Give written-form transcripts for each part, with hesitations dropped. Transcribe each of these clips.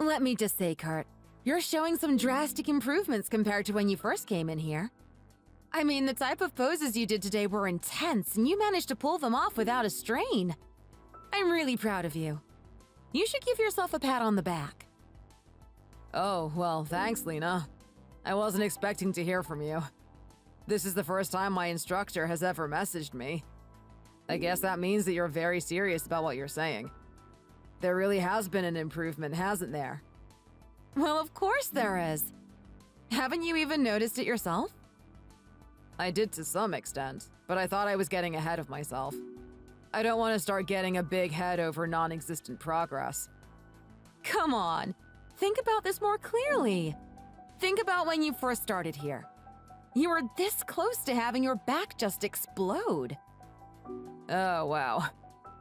Let me just say, Kurt, you're showing some drastic improvements compared to when you first came in here. I mean, the type of poses you did today were intense, and you managed to pull them off without a strain. I'm really proud of you. You should give yourself a pat on the back. Oh, well, thanks, Lena. I wasn't expecting to hear from you. This is the first time my instructor has ever messaged me. I guess that means that you're very serious about what you're saying. There really has been an improvement, hasn't there? Well, of course there is. Haven't you even noticed it yourself? I did to some extent, but I thought I was getting ahead of myself. I don't want to start getting a big head over non-existent progress. Come on, think about this more clearly. Think about when you first started here. You were this close to having your back just explode. Oh, wow.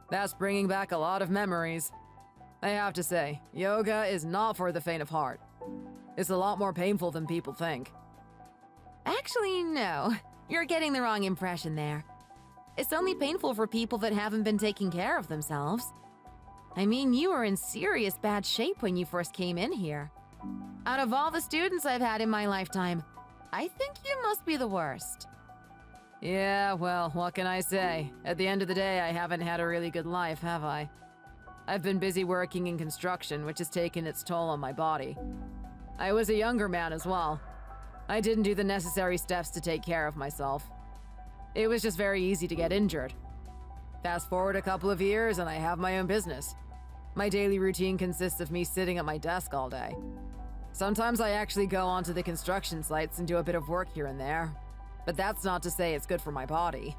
That's bringing back a lot of memories. I have to say, yoga is not for the faint of heart. It's a lot more painful than people think. Actually, no. You're getting the wrong impression there. It's only painful for people that haven't been taking care of themselves. I mean, you were in serious bad shape when you first came in here. Out of all the students I've had in my lifetime, I think you must be the worst. Yeah, well, what can I say? At the end of the day, I haven't had a really good life, have I? I've been busy working in construction, which has taken its toll on my body. I was a younger man as well. I didn't do the necessary steps to take care of myself. It was just very easy to get injured. Fast forward a couple of years and I have my own business. My daily routine consists of me sitting at my desk all day. Sometimes I actually go onto the construction sites and do a bit of work here and there, but that's not to say it's good for my body.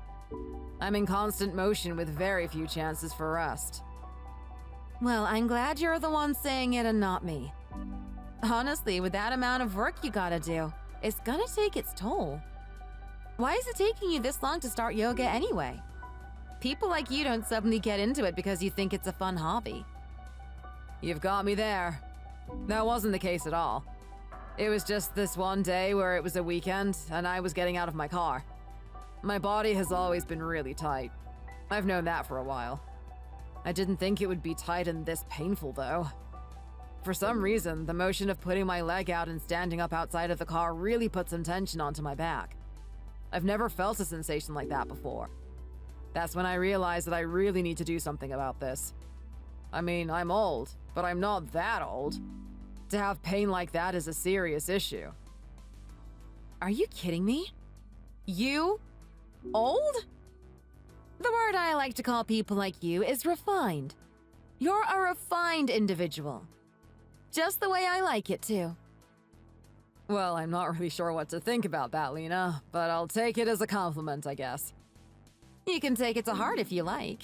I'm in constant motion with very few chances for rest. Well, I'm glad you're the one saying it and not me. Honestly, with that amount of work you gotta do, it's gonna take its toll. Why is it taking you this long to start yoga anyway? People like you don't suddenly get into it because you think it's a fun hobby. You've got me there. That wasn't the case at all. It was just this one day where it was a weekend and I was getting out of my car. My body has always been really tight. I've known that for a while. I didn't think it would be tight and this painful though. For some reason, the motion of putting my leg out and standing up outside of the car really put some tension onto my back. I've never felt a sensation like that before. That's when I realized that I really need to do something about this. I mean, I'm old, but I'm not that old. To have pain like that is a serious issue. Are you kidding me? You? Old? The word I like to call people like you is refined. You're a refined individual. Just the way I like it, too. Well, I'm not really sure what to think about that, Lena, but I'll take it as a compliment, I guess. You can take it to heart if you like.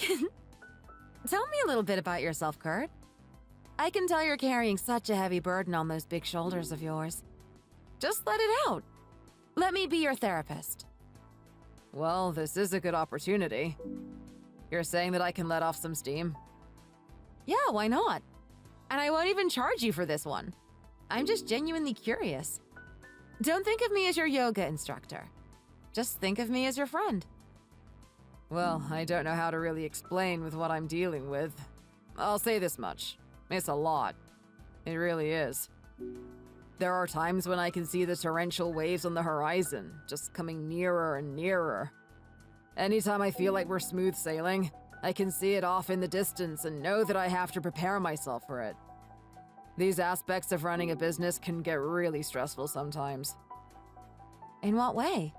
Tell me a little bit about yourself, Kurt. I can tell you're carrying such a heavy burden on those big shoulders of yours. Just let it out. Let me be your therapist. Well, this is a good opportunity. You're saying that I can let off some steam? Yeah, why not? And I won't even charge you for this one. I'm just genuinely curious. Don't think of me as your yoga instructor. Just think of me as your friend. Well, I don't know how to really explain with what I'm dealing with. I'll say this much. It's a lot. It really is. There are times when I can see the torrential waves on the horizon, just coming nearer and nearer. Anytime I feel like we're smooth sailing, I can see it off in the distance and know that I have to prepare myself for it. These aspects of running a business can get really stressful sometimes. In what way?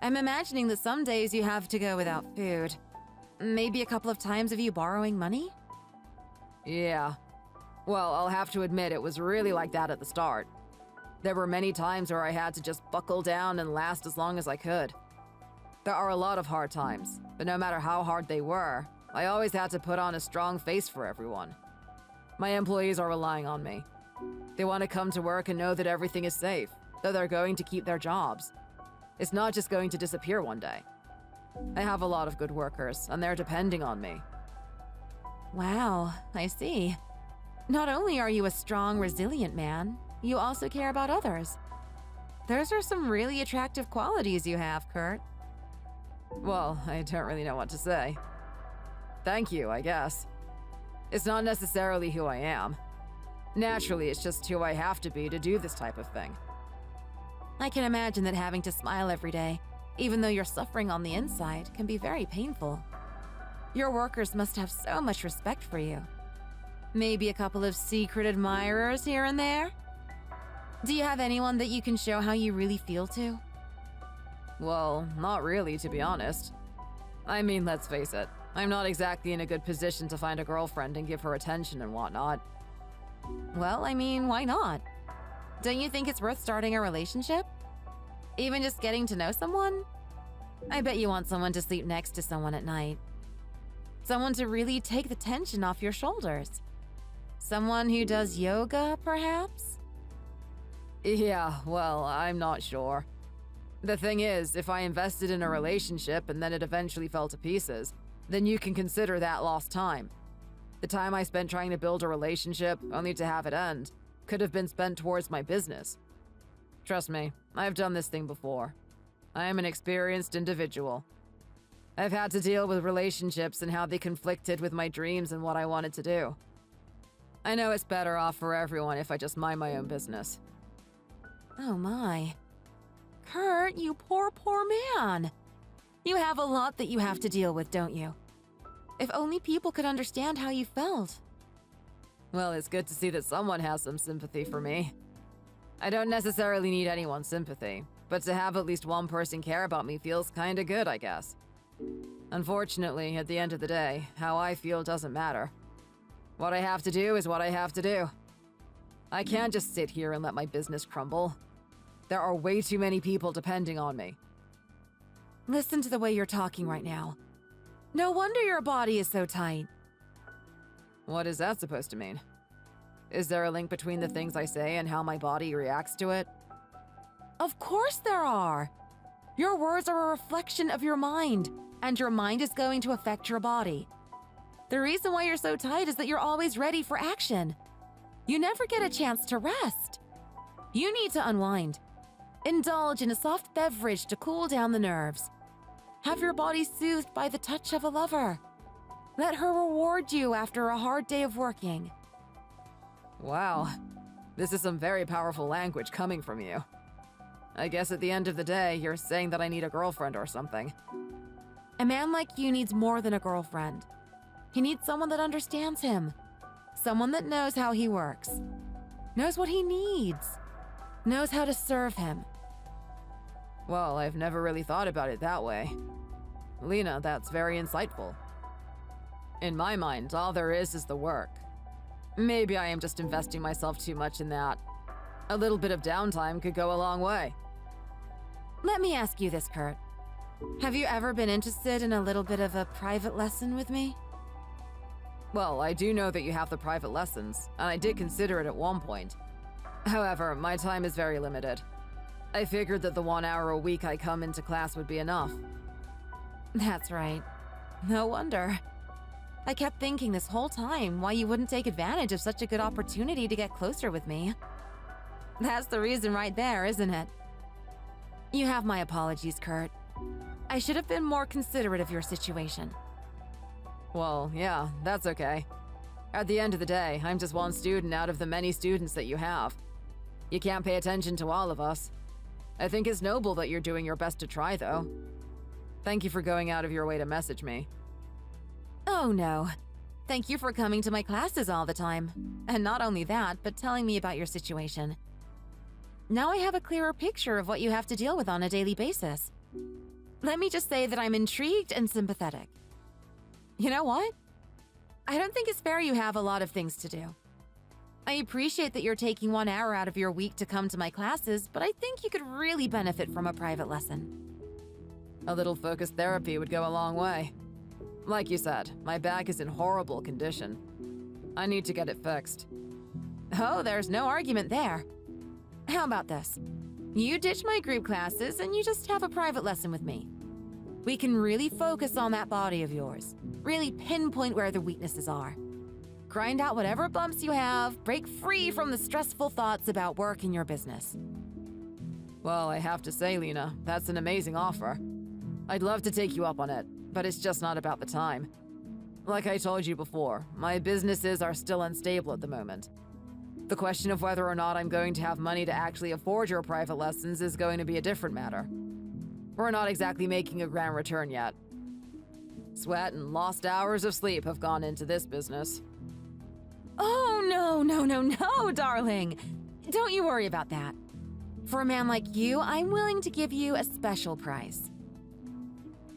I'm imagining that some days you have to go without food. Maybe a couple of times of you borrowing money? Yeah. Well, I'll have to admit it was really like that at the start. There were many times where I had to just buckle down and last as long as I could. There are a lot of hard times, but no matter how hard they were, I always had to put on a strong face for everyone. My employees are relying on me. They want to come to work and know that everything is safe, that they're going to keep their jobs. It's not just going to disappear one day. I have a lot of good workers, and they're depending on me. Wow, I see. Not only are you a strong, resilient man, you also care about others. Those are some really attractive qualities you have, Kurt. Well, I don't really know what to say. Thank you, I guess. It's not necessarily who I am. Naturally, it's just who I have to be to do this type of thing. I can imagine that having to smile every day, even though you're suffering on the inside, can be very painful. Your workers must have so much respect for you. Maybe a couple of secret admirers here and there? Do you have anyone that you can show how you really feel to? Well, not really, to be honest. I mean, let's face it, I'm not exactly in a good position to find a girlfriend and give her attention and whatnot. Well, I mean, why not? Don't you think it's worth starting a relationship? Even just getting to know someone? I bet you want someone to sleep next to someone at night. Someone to really take the tension off your shoulders. Someone who does yoga, perhaps? Yeah, well, I'm not sure. The thing is, if I invested in a relationship and then it eventually fell to pieces, then you can consider that lost time. The time I spent trying to build a relationship, only to have it end, could have been spent towards my business. Trust me, I've done this thing before. I am an experienced individual. I've had to deal with relationships and how they conflicted with my dreams and what I wanted to do. I know it's better off for everyone if I just mind my own business. Oh my. Kurt, you poor man. You have a lot that you have to deal with, don't you? If only people could understand how you felt. Well, it's good to see that someone has some sympathy for me. I don't necessarily need anyone's sympathy, but to have at least one person care about me feels kinda good, I guess. Unfortunately, at the end of the day, how I feel doesn't matter. What I have to do is what I have to do. I can't just sit here and let my business crumble. There are way too many people depending on me. Listen to the way you're talking right now. No wonder your body is so tight. What is that supposed to mean? Is there a link between the things I say and how my body reacts to it? Of course there are. Your words are a reflection of your mind, and your mind is going to affect your body. The reason why you're so tight is that you're always ready for action. You never get a chance to rest. You need to unwind. Indulge in a soft beverage to cool down the nerves. Have your body soothed by the touch of a lover. Let her reward you after a hard day of working. Wow, this is some very powerful language coming from you. I guess at the end of the day, you're saying that I need a girlfriend or something. A man like you needs more than a girlfriend. He needs someone that understands him. Someone that knows how he works. Knows what he needs. Knows how to serve him. Well, I've never really thought about it that way. Lena, that's very insightful. In my mind, all there is the work. Maybe I am just investing myself too much in that. A little bit of downtime could go a long way. Let me ask you this, Kurt. Have you ever been interested in a little bit of a private lesson with me? Well, I do know that you have the private lessons, and I did consider it at one point. However, my time is very limited. I figured that the 1 hour a week I come into class would be enough. That's right. No wonder. I kept thinking this whole time why you wouldn't take advantage of such a good opportunity to get closer with me. That's the reason right there, isn't it? You have my apologies, Kurt. I should have been more considerate of your situation. Well, yeah, that's okay. At the end of the day, I'm just one student out of the many students that you have. You can't pay attention to all of us. I think it's noble that you're doing your best to try, though. Thank you for going out of your way to message me. Oh no. Thank you for coming to my classes all the time. And not only that, but telling me about your situation. Now I have a clearer picture of what you have to deal with on a daily basis. Let me just say that I'm intrigued and sympathetic. You know what? I don't think it's fair you have a lot of things to do. I appreciate that you're taking 1 hour out of your week to come to my classes, but I think you could really benefit from a private lesson. A little focused therapy would go a long way. Like you said, my back is in horrible condition. I need to get it fixed. Oh, there's no argument there. How about this? You ditch my group classes and you just have a private lesson with me. We can really focus on that body of yours. Really pinpoint where the weaknesses are. Grind out whatever bumps you have, break free from the stressful thoughts about work and your business. Well, I have to say, Lena, that's an amazing offer. I'd love to take you up on it, but it's just not about the time. Like I told you before, my businesses are still unstable at the moment. The question of whether or not I'm going to have money to actually afford your private lessons is going to be a different matter. We're not exactly making a grand return yet. Sweat and lost hours of sleep have gone into this business. Oh, no, darling. Don't you worry about that. For a man like you, I'm willing to give you a special price.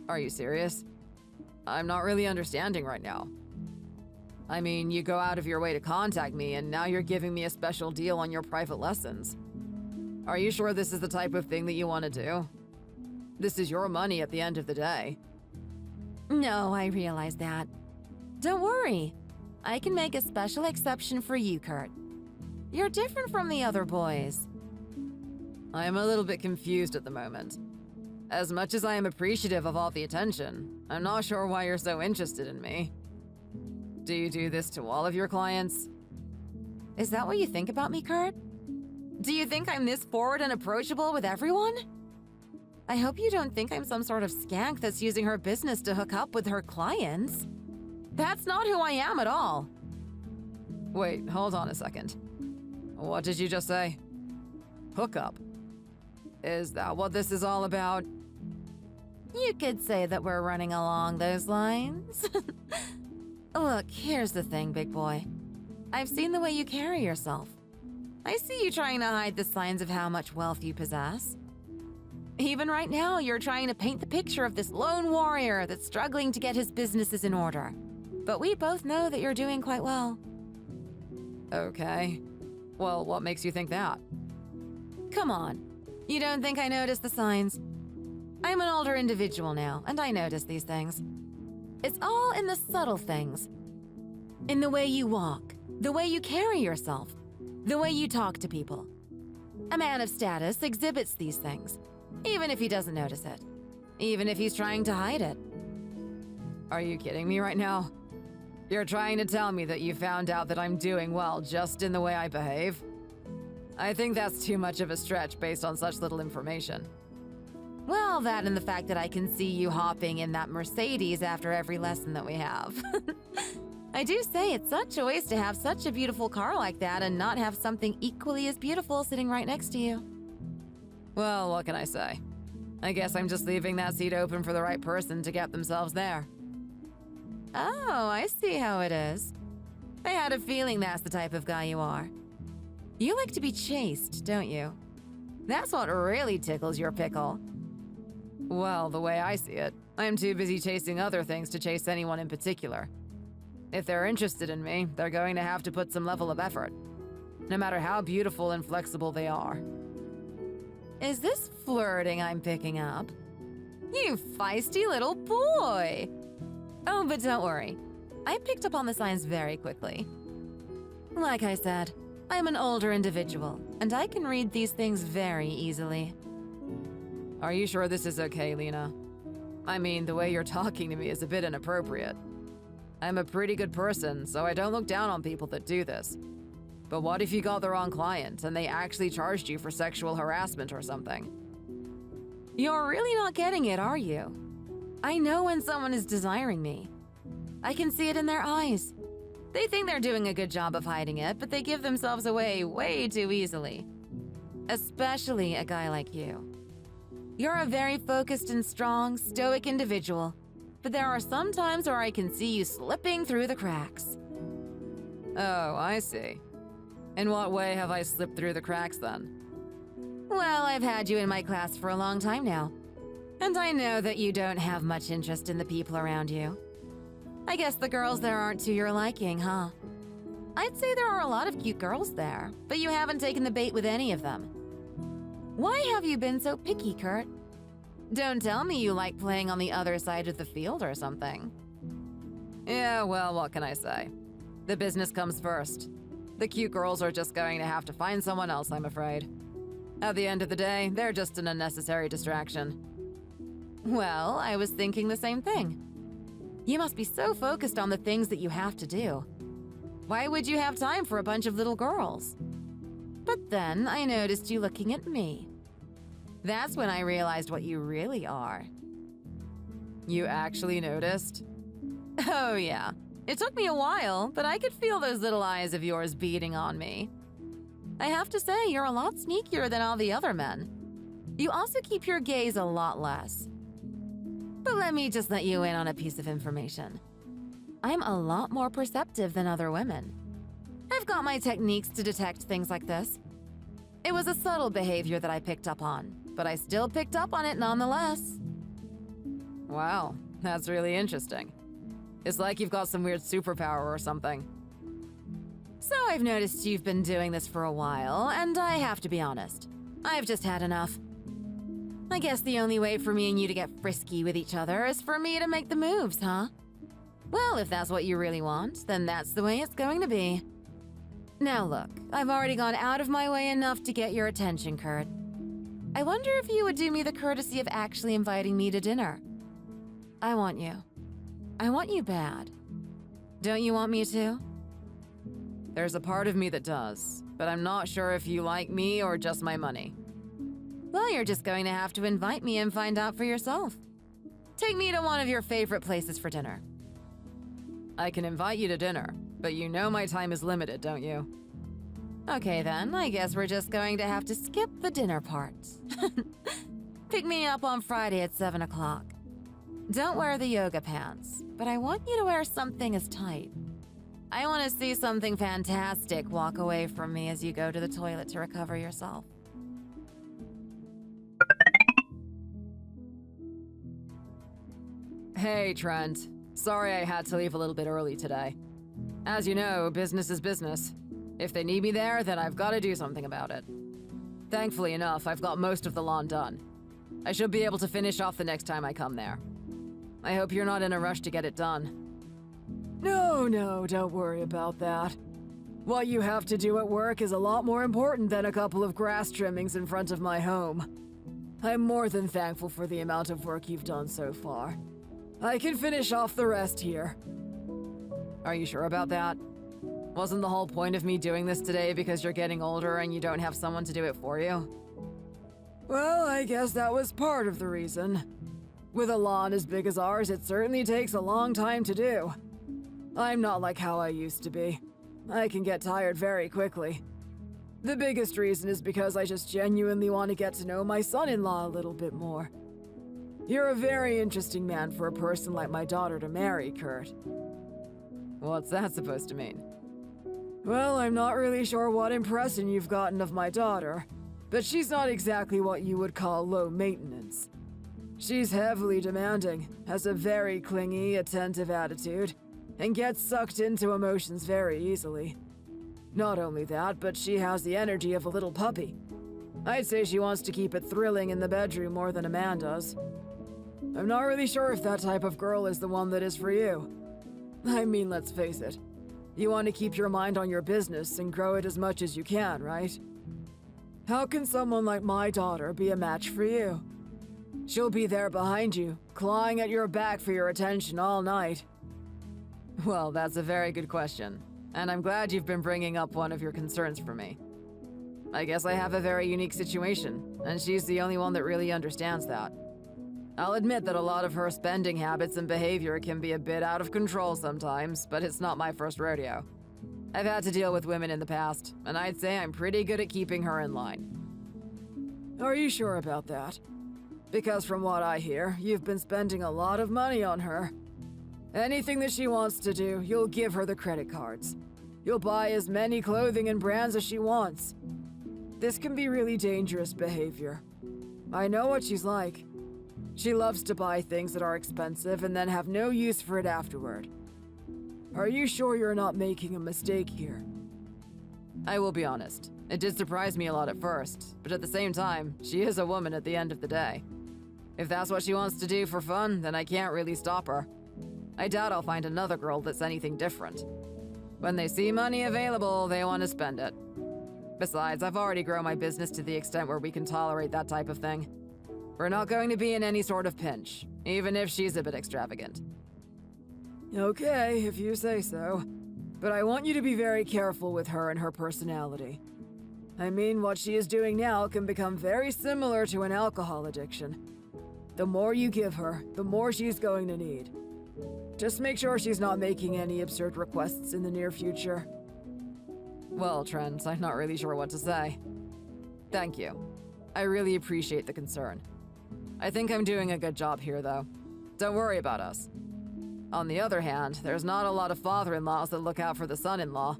Are you serious? I'm not really understanding right now. I mean, you go out of your way to contact me, and now you're giving me a special deal on your private lessons. Are you sure this is the type of thing that you want to do? This is your money at the end of the day. No, I realize that. Don't worry. I can make a special exception for you, Kurt. You're different from the other boys. I am a little bit confused at the moment. As much as I am appreciative of all the attention, I'm not sure why you're so interested in me. Do you do this to all of your clients? Is that what you think about me, Kurt? Do you think I'm this forward and approachable with everyone? I hope you don't think I'm some sort of skank that's using her business to hook up with her clients. That's not who I am at all. Wait, hold on a second. What did you just say? Hookup. Is that what this is all about? You could say that we're running along those lines. Look, here's the thing, big boy. I've seen the way you carry yourself. I see you trying to hide the signs of how much wealth you possess. Even right now, you're trying to paint the picture of this lone warrior that's struggling to get his businesses in order. But we both know that you're doing quite well. Okay. Well, what makes you think that? Come on. You don't think I notice the signs? I'm an older individual now, and I notice these things. It's all in the subtle things. In the way you walk, the way you carry yourself, the way you talk to people. A man of status exhibits these things, even if he doesn't notice it, even if he's trying to hide it. Are you kidding me right now? You're trying to tell me that you found out that I'm doing well just in the way I behave? I think that's too much of a stretch based on such little information. Well, that and the fact that I can see you hopping in that Mercedes after every lesson that we have. I do say it's such a waste to have such a beautiful car like that and not have something equally as beautiful sitting right next to you. Well, what can I say? I guess I'm just leaving that seat open for the right person to get themselves there. Oh, I see how it is. I had a feeling that's the type of guy you are. You like to be chased, don't you? That's what really tickles your pickle. Well, the way I see it, I'm too busy chasing other things to chase anyone in particular. If they're interested in me, they're going to have to put some level of effort, no matter how beautiful and flexible they are. Is this flirting I'm picking up? You feisty little boy! Oh, but don't worry. I picked up on the signs very quickly. Like I said, I'm an older individual, and I can read these things very easily. Are you sure this is okay, Lena? I mean, the way you're talking to me is a bit inappropriate. I'm a pretty good person, so I don't look down on people that do this. But what if you got the wrong client and they actually charged you for sexual harassment or something? You're really not getting it, are you? I know when someone is desiring me. I can see it in their eyes. They think they're doing a good job of hiding it, but they give themselves away way too easily. Especially a guy like you. You're a very focused and strong, stoic individual, but there are some times where I can see you slipping through the cracks. Oh, I see. In what way have I slipped through the cracks then? Well, I've had you in my class for a long time now, and I know that you don't have much interest in the people around you. I guess the girls there aren't to your liking, huh? I'd say there are a lot of cute girls there, but you haven't taken the bait with any of them. Why have you been so picky, Kurt? Don't tell me you like playing on the other side of the field or something. Yeah, well, what can I say? The business comes first. The cute girls are just going to have to find someone else, I'm afraid. At the end of the day, they're just an unnecessary distraction. Well, I was thinking the same thing. You must be so focused on the things that you have to do. Why would you have time for a bunch of little girls? But then I noticed you looking at me. That's when I realized what you really are. You actually noticed? Oh yeah. It took me a while, but I could feel those little eyes of yours beating on me. I have to say, you're a lot sneakier than all the other men. You also keep your gaze a lot less. But let me just let you in on a piece of information. I'm a lot more perceptive than other women. I've got my techniques to detect things like this. It was a subtle behavior that I picked up on, but I still picked up on it nonetheless. Wow, that's really interesting. It's like you've got some weird superpower or something. So I've noticed you've been doing this for a while, and I have to be honest. I've just had enough. I guess the only way for me and you to get frisky with each other is for me to make the moves, huh? Well, if that's what you really want, then that's the way it's going to be. Now look, I've already gone out of my way enough to get your attention, Kurt. I wonder if you would do me the courtesy of actually inviting me to dinner. I want you. I want you bad. Don't you want me to? There's a part of me that does, but I'm not sure if you like me or just my money. Well, you're just going to have to invite me and find out for yourself. Take me to one of your favorite places for dinner. I can invite you to dinner, but you know my time is limited, don't you? Okay then, I guess we're just going to have to skip the dinner part. Pick me up on Friday at 7 o'clock. Don't wear the yoga pants, but I want you to wear something as tight. I want to see something fantastic walk away from me as you go to the toilet to recover yourself. Hey, Trent. Sorry I had to leave a little bit early today. As you know, business is business. If they need me there, then I've got to do something about it. Thankfully enough, I've got most of the lawn done. I should be able to finish off the next time I come there. I hope you're not in a rush to get it done. No, don't worry about that. What you have to do at work is a lot more important than a couple of grass trimmings in front of my home. I'm more than thankful for the amount of work you've done so far. I can finish off the rest here. Are you sure about that? Wasn't the whole point of me doing this today because you're getting older and you don't have someone to do it for you? Well, I guess that was part of the reason. With a lawn as big as ours, it certainly takes a long time to do. I'm not like how I used to be. I can get tired very quickly. The biggest reason is because I just genuinely want to get to know my son-in-law a little bit more. You're a very interesting man for a person like my daughter to marry, Kurt. What's that supposed to mean? Well, I'm not really sure what impression you've gotten of my daughter, but she's not exactly what you would call low maintenance. She's heavily demanding, has a very clingy, attentive attitude, and gets sucked into emotions very easily. Not only that, but she has the energy of a little puppy. I'd say she wants to keep it thrilling in the bedroom more than a man does. I'm not really sure if that type of girl is the one that is for you. I mean, let's face it. You want to keep your mind on your business and grow it as much as you can, right? How can someone like my daughter be a match for you? She'll be there behind you, clawing at your back for your attention all night. Well, that's a very good question, and I'm glad you've been bringing up one of your concerns for me. I guess I have a very unique situation, and she's the only one that really understands that. I'll admit that a lot of her spending habits and behavior can be a bit out of control sometimes, but it's not my first rodeo. I've had to deal with women in the past, and I'd say I'm pretty good at keeping her in line. Are you sure about that? Because from what I hear, you've been spending a lot of money on her. Anything that she wants to do, you'll give her the credit cards. You'll buy as many clothing and brands as she wants. This can be really dangerous behavior. I know what she's like. She loves to buy things that are expensive and then have no use for it afterward. Are you sure you're not making a mistake here? I will be honest. It did surprise me a lot at first, but at the same time, she is a woman at the end of the day. If that's what she wants to do for fun, then I can't really stop her. I doubt I'll find another girl that's anything different. When they see money available, they want to spend it. Besides, I've already grown my business to the extent where we can tolerate that type of thing. We're not going to be in any sort of pinch, even if she's a bit extravagant. Okay, if you say so. But I want you to be very careful with her and her personality. I mean, what she is doing now can become very similar to an alcohol addiction. The more you give her, the more she's going to need. Just make sure she's not making any absurd requests in the near future. Well, Trent, I'm not really sure what to say. Thank you. I really appreciate the concern. I think I'm doing a good job here, though. Don't worry about us. On the other hand, there's not a lot of father-in-laws that look out for the son-in-law.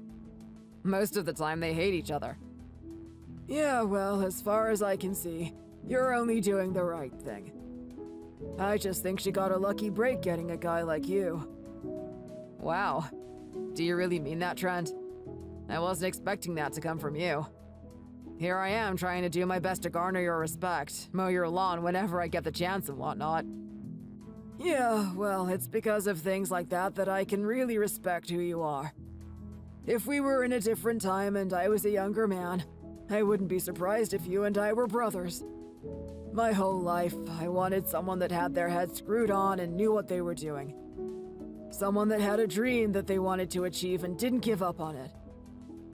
Most of the time, they hate each other. Yeah, well, as far as I can see, you're only doing the right thing. I just think she got a lucky break getting a guy like you. Wow. Do you really mean that, Trent? I wasn't expecting that to come from you. Here I am trying to do my best to garner your respect, mow your lawn whenever I get the chance and whatnot. Yeah, well, it's because of things like that that I can really respect who you are. If we were in a different time and I was a younger man, I wouldn't be surprised if you and I were brothers. My whole life, I wanted someone that had their head screwed on and knew what they were doing. Someone that had a dream that they wanted to achieve and didn't give up on it.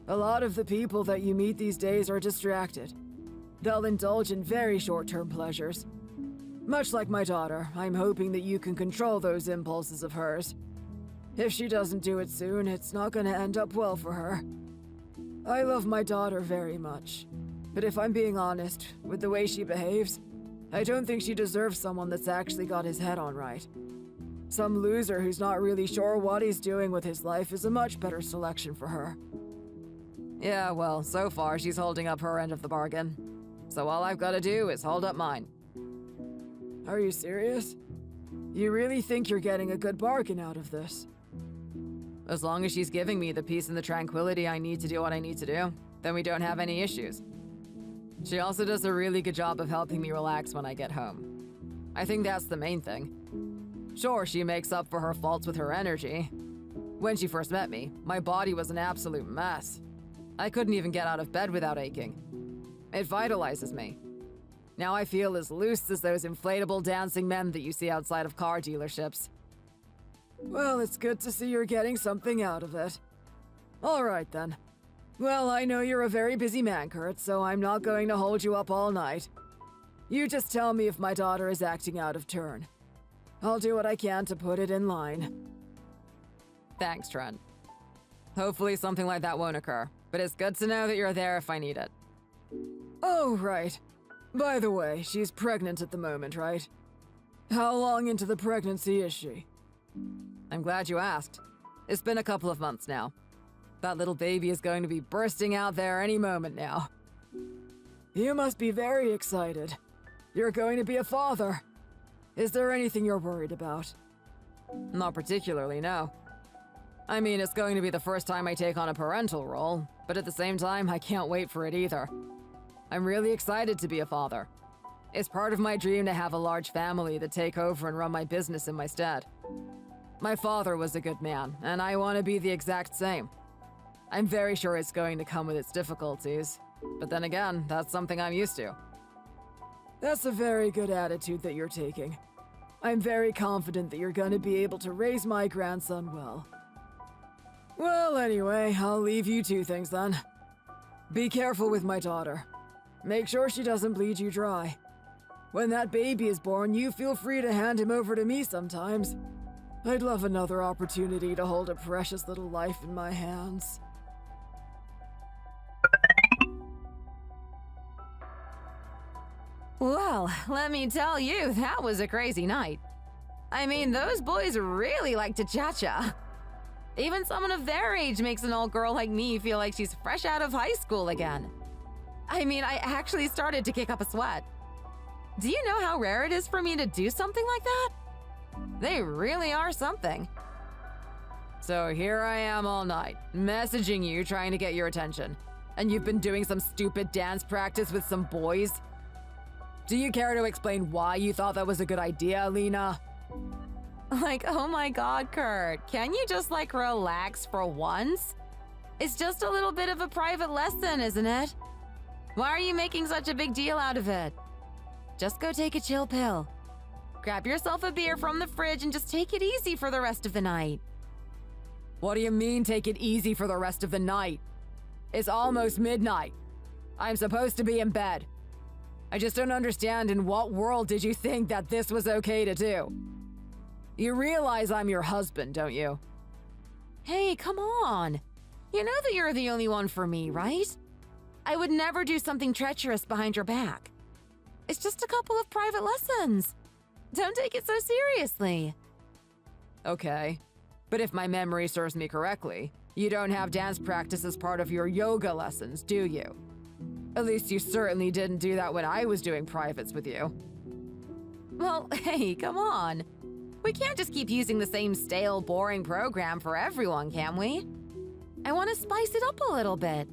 A lot of the people that you meet these days are distracted. They'll indulge in very short-term pleasures. Much like my daughter, I'm hoping that you can control those impulses of hers. If she doesn't do it soon, it's not gonna end up well for her. I love my daughter very much, but if I'm being honest, with the way she behaves, I don't think she deserves someone that's actually got his head on right. Some loser who's not really sure what he's doing with his life is a much better selection for her. Yeah, well, so far she's holding up her end of the bargain. So all I've got to do is hold up mine. Are you serious? You really think you're getting a good bargain out of this? As long as she's giving me the peace and the tranquility I need to do what I need to do, then we don't have any issues. She also does a really good job of helping me relax when I get home. I think that's the main thing. Sure, she makes up for her faults with her energy. When she first met me, my body was an absolute mess. I couldn't even get out of bed without aching. It vitalizes me. Now I feel as loose as those inflatable dancing men that you see outside of car dealerships. Well, it's good to see you're getting something out of it. All right, then. Well, I know you're a very busy man, Kurt, so I'm not going to hold you up all night. You just tell me if my daughter is acting out of turn. I'll do what I can to put it in line. Thanks, Trent. Hopefully something like that won't occur, but it's good to know that you're there if I need it. Oh, right. By the way, she's pregnant at the moment, right? How long into the pregnancy is she? I'm glad you asked. It's been a couple of months now. That little baby is going to be bursting out there any moment now. You must be very excited. You're going to be a father. Is there anything you're worried about? Not particularly, no. I mean, it's going to be the first time I take on a parental role, but at the same time, I can't wait for it either. I'm really excited to be a father. It's part of my dream to have a large family to take over and run my business in my stead. My father was a good man, and I want to be the exact same. I'm very sure it's going to come with its difficulties, but then again, that's something I'm used to. That's a very good attitude that you're taking. I'm very confident that you're going to be able to raise my grandson well. Well, anyway, I'll leave you two things then. Be careful with my daughter. Make sure she doesn't bleed you dry. When that baby is born, you feel free to hand him over to me sometimes. I'd love another opportunity to hold a precious little life in my hands. Well, let me tell you, that was a crazy night. I mean, those boys really like to cha-cha. Even someone of their age makes an old girl like me feel like she's fresh out of high school again. I mean, I actually started to kick up a sweat. Do you know how rare it is for me to do something like that? They really are something. So here I am all night, messaging you trying to get your attention. And you've been doing some stupid dance practice with some boys? Do you care to explain why you thought that was a good idea, Lena? Like, oh my god, Kurt, can you just relax for once? It's just a little bit of a private lesson, isn't it? Why are you making such a big deal out of it? Just go take a chill pill. Grab yourself a beer from the fridge and just take it easy for the rest of the night. What do you mean, take it easy for the rest of the night? It's almost midnight. I'm supposed to be in bed. I just don't understand in what world did you think that this was okay to do? You realize I'm your husband, don't you? Hey, come on. You know that you're the only one for me, right? I would never do something treacherous behind your back. It's just a couple of private lessons. Don't take it so seriously. Okay, but if my memory serves me correctly, you don't have dance practice as part of your yoga lessons, do you? At least you certainly didn't do that when I was doing privates with you. Well, hey, come on. We can't just keep using the same stale, boring program for everyone, can we? I want to spice it up a little bit.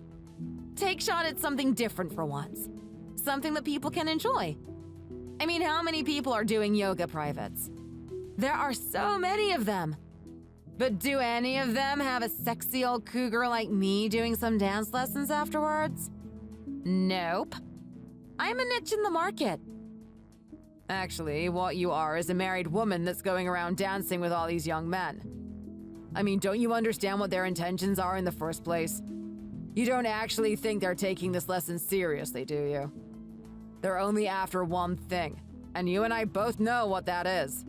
Take shot at something different for once. Something that people can enjoy. I mean, how many people are doing yoga privates? There are so many of them. But do any of them have a sexy old cougar like me doing some dance lessons afterwards? Nope. I'm a niche in the market. Actually, what you are is a married woman that's going around dancing with all these young men. I mean, don't you understand what their intentions are in the first place? You don't actually think they're taking this lesson seriously, do you? They're only after one thing, and you and I both know what that is.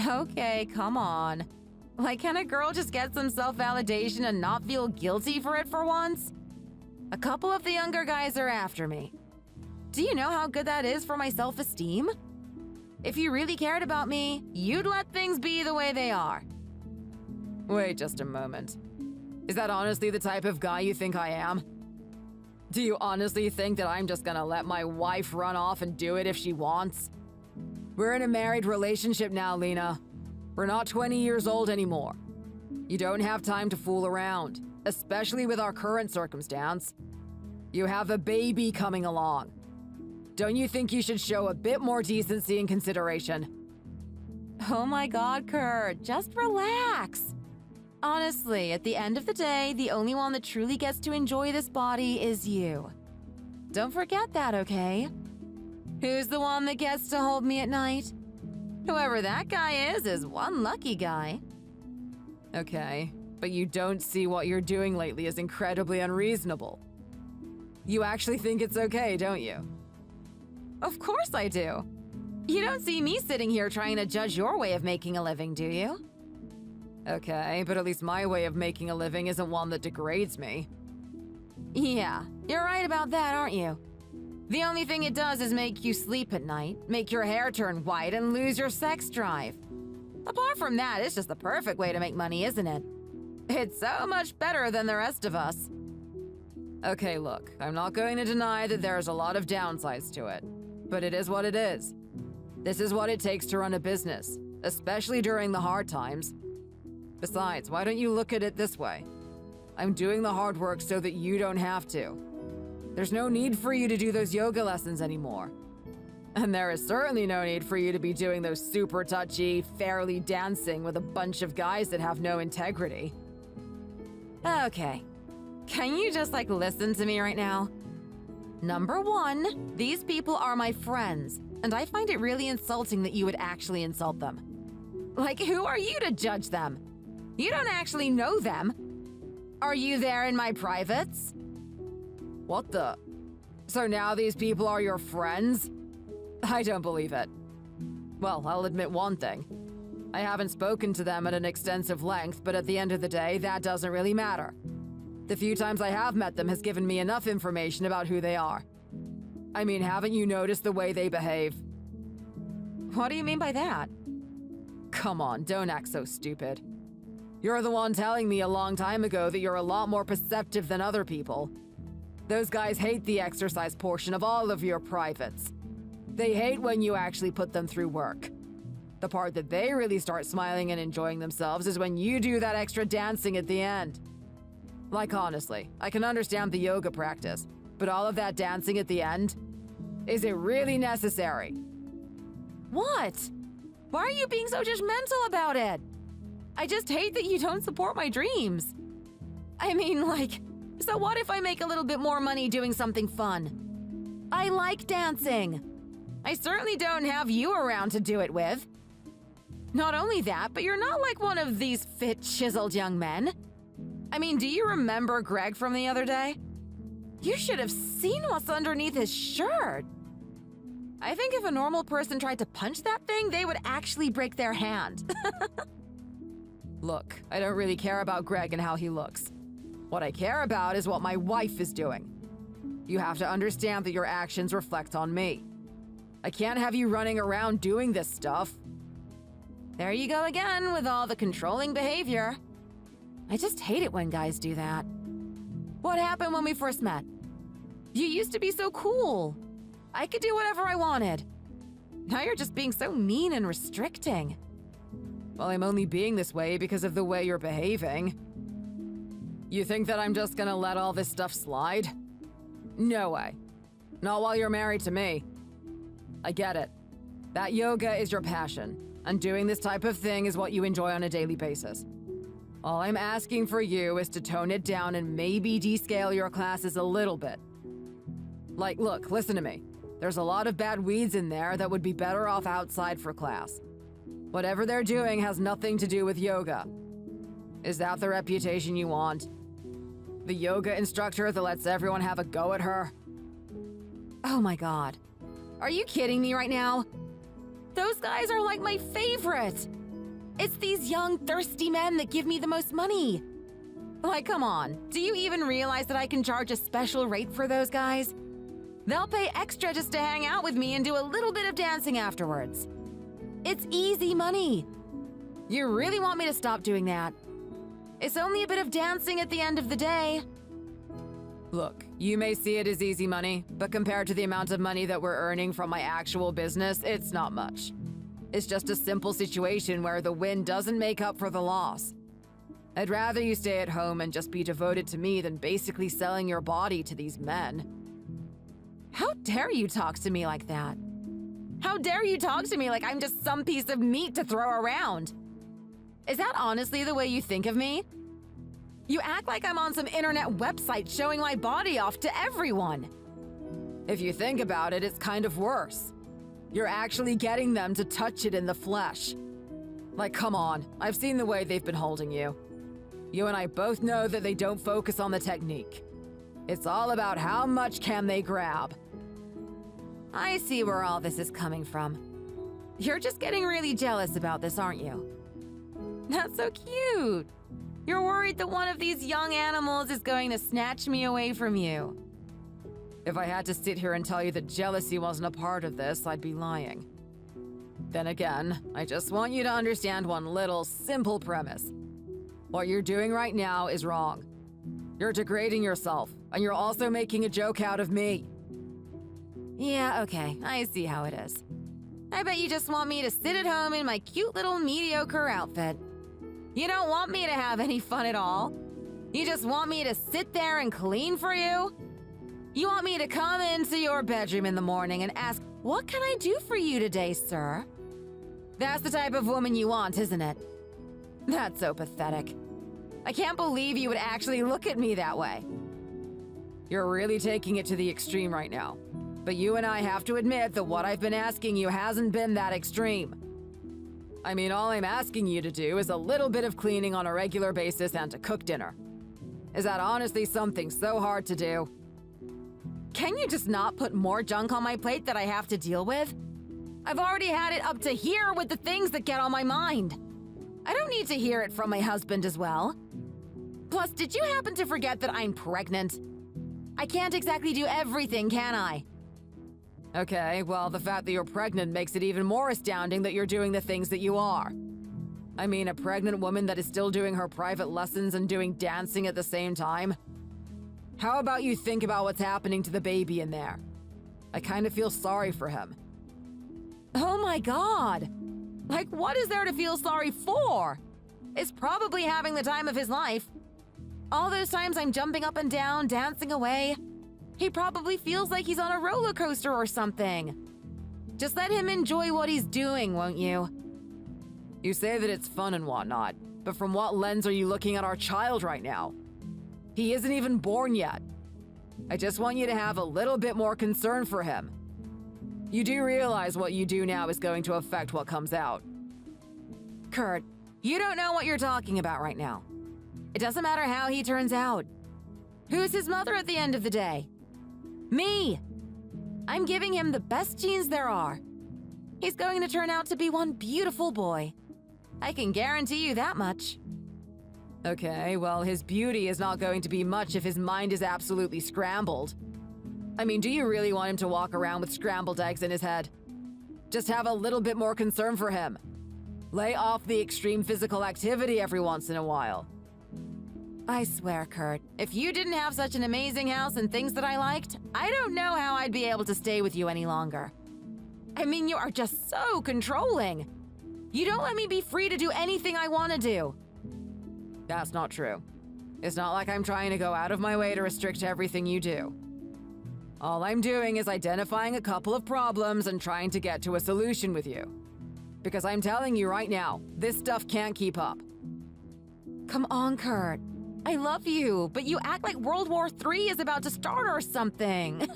Okay, come on. Like, can a girl just get some self-validation and not feel guilty for it for once? A couple of the younger guys are after me. Do you know how good that is for my self-esteem? If you really cared about me, you'd let things be the way they are. Wait just a moment. Is that honestly the type of guy you think I am? Do you honestly think that I'm just gonna let my wife run off and do it if she wants? We're in a married relationship now, Lena. We're not 20 years old anymore. You don't have time to fool around, especially with our current circumstance. You have a baby coming along. Don't you think you should show a bit more decency and consideration? Oh my God, Kurt, just relax. Honestly, at the end of the day, the only one that truly gets to enjoy this body is you. Don't forget that, okay? Who's the one that gets to hold me at night? Whoever that guy is one lucky guy. Okay, but you don't see what you're doing lately is incredibly unreasonable. You actually think it's okay, don't you? Of course I do. You don't see me sitting here trying to judge your way of making a living, do you? Okay, but at least my way of making a living isn't one that degrades me. Yeah, you're right about that, aren't you? The only thing it does is make you sleep at night, make your hair turn white, and lose your sex drive. Apart from that, it's just the perfect way to make money, isn't it? It's so much better than the rest of us. Okay, look, I'm not going to deny that there's a lot of downsides to it, but it is what it is. This is what it takes to run a business, especially during the hard times. Besides, why don't you look at it this way? I'm doing the hard work so that you don't have to. There's no need for you to do those yoga lessons anymore. And there is certainly no need for you to be doing those super touchy, fairly dancing with a bunch of guys that have no integrity. Okay. Can you just, listen to me right now? Number one, these people are my friends, and I find it really insulting that you would actually insult them. Who are you to judge them? You don't actually know them. Are you there in my privates? What the? So now these people are your friends? I don't believe it. Well, I'll admit one thing. I haven't spoken to them at an extensive length, but at the end of the day, that doesn't really matter. The few times I have met them has given me enough information about who they are. I mean, haven't you noticed the way they behave? What do you mean by that? Come on, don't act so stupid. You're the one telling me a long time ago that you're a lot more perceptive than other people. Those guys hate the exercise portion of all of your privates. They hate when you actually put them through work. The part that they really start smiling and enjoying themselves is when you do that extra dancing at the end. Honestly, I can understand the yoga practice, but all of that dancing at the end? Is it really necessary? What? Why are you being so judgmental about it? I just hate that you don't support my dreams. I mean, so what if I make a little bit more money doing something fun? I like dancing. I certainly don't have you around to do it with. Not only that, but you're not like one of these fit, chiseled young men. I mean, do you remember Greg from the other day? You should have seen what's underneath his shirt. I think if a normal person tried to punch that thing, they would actually break their hand. Look, I don't really care about Greg and how he looks. What I care about is what my wife is doing. You have to understand that your actions reflect on me. I can't have you running around doing this stuff. There you go again with all the controlling behavior. I just hate it when guys do that. What happened when we first met? You used to be so cool. I could do whatever I wanted. Now you're just being so mean and restricting. Well, I'm only being this way because of the way you're behaving. You think that I'm just gonna let all this stuff slide? No way. Not while you're married to me. I get it. That yoga is your passion, and doing this type of thing is what you enjoy on a daily basis. All I'm asking for you is to tone it down and maybe descale your classes a little bit. Like, look, listen to me. There's a lot of bad weeds in there that would be better off outside for class. Whatever they're doing has nothing to do with yoga. Is that the reputation you want? The yoga instructor that lets everyone have a go at her? Oh my god. Are you kidding me right now? Those guys are like my favorite. It's these young, thirsty men that give me the most money. Like, come on. Do you even realize that I can charge a special rate for those guys? They'll pay extra just to hang out with me and do a little bit of dancing afterwards. It's easy money. You really want me to stop doing that? It's only a bit of dancing at the end of the day. Look, you may see it as easy money, but compared to the amount of money that we're earning from my actual business, it's not much. It's just a simple situation where the win doesn't make up for the loss. I'd rather you stay at home and just be devoted to me than basically selling your body to these men. How dare you talk to me like that? How dare you talk to me like I'm just some piece of meat to throw around? Is that honestly the way you think of me? You act like I'm on some internet website showing my body off to everyone. If you think about it, it's kind of worse. You're actually getting them to touch it in the flesh. Like, come on, I've seen the way they've been holding you. You and I both know that they don't focus on the technique. It's all about how much can they grab. I see where all this is coming from. You're just getting really jealous about this, aren't you? That's so cute. You're worried that one of these young animals is going to snatch me away from you. If I had to sit here and tell you that jealousy wasn't a part of this, I'd be lying. Then again, I just want you to understand one little, simple premise. What you're doing right now is wrong. You're degrading yourself, and you're also making a joke out of me. Yeah, okay, I see how it is. I bet you just want me to sit at home in my cute little mediocre outfit. You don't want me to have any fun at all. You just want me to sit there and clean for you? You want me to come into your bedroom in the morning and ask, "What can I do for you today, sir?" That's the type of woman you want, isn't it? That's so pathetic. I can't believe you would actually look at me that way. You're really taking it to the extreme right now. But you and I have to admit that what I've been asking you hasn't been that extreme. I mean, all I'm asking you to do is a little bit of cleaning on a regular basis and to cook dinner. Is that honestly something so hard to do? Can you just not put more junk on my plate that I have to deal with? I've already had it up to here with the things that get on my mind. I don't need to hear it from my husband as well. Plus, did you happen to forget that I'm pregnant? I can't exactly do everything, can I? Okay, well, the fact that you're pregnant makes it even more astounding that you're doing the things that you are. I mean, a pregnant woman that is still doing her private lessons and doing dancing at the same time? How about you think about what's happening to the baby in there? I kind of feel sorry for him. Oh my god! Like, what is there to feel sorry for? It's probably having the time of his life. All those times I'm jumping up and down, dancing away. He probably feels like he's on a roller coaster or something. Just let him enjoy what he's doing, won't you? You say that it's fun and whatnot, but from what lens are you looking at our child right now? He isn't even born yet. I just want you to have a little bit more concern for him. You do realize what you do now is going to affect what comes out. Kurt, you don't know what you're talking about right now. It doesn't matter how he turns out. Who's his mother at the end of the day? Me! I'm giving him the best genes there are. He's going to turn out to be one beautiful boy. I can guarantee you that much. Okay, well, his beauty is not going to be much if his mind is absolutely scrambled. I mean, do you really want him to walk around with scrambled eggs in his head? Just have a little bit more concern for him. Lay off the extreme physical activity every once in a while. I swear, Kurt, if you didn't have such an amazing house and things that I liked, I don't know how I'd be able to stay with you any longer. I mean, you are just so controlling. You don't let me be free to do anything I want to do. That's not true. It's not like I'm trying to go out of my way to restrict everything you do. All I'm doing is identifying a couple of problems and trying to get to a solution with you. Because I'm telling you right now, this stuff can't keep up. Come on, Kurt. I love you, but you act like World War III is about to start or something.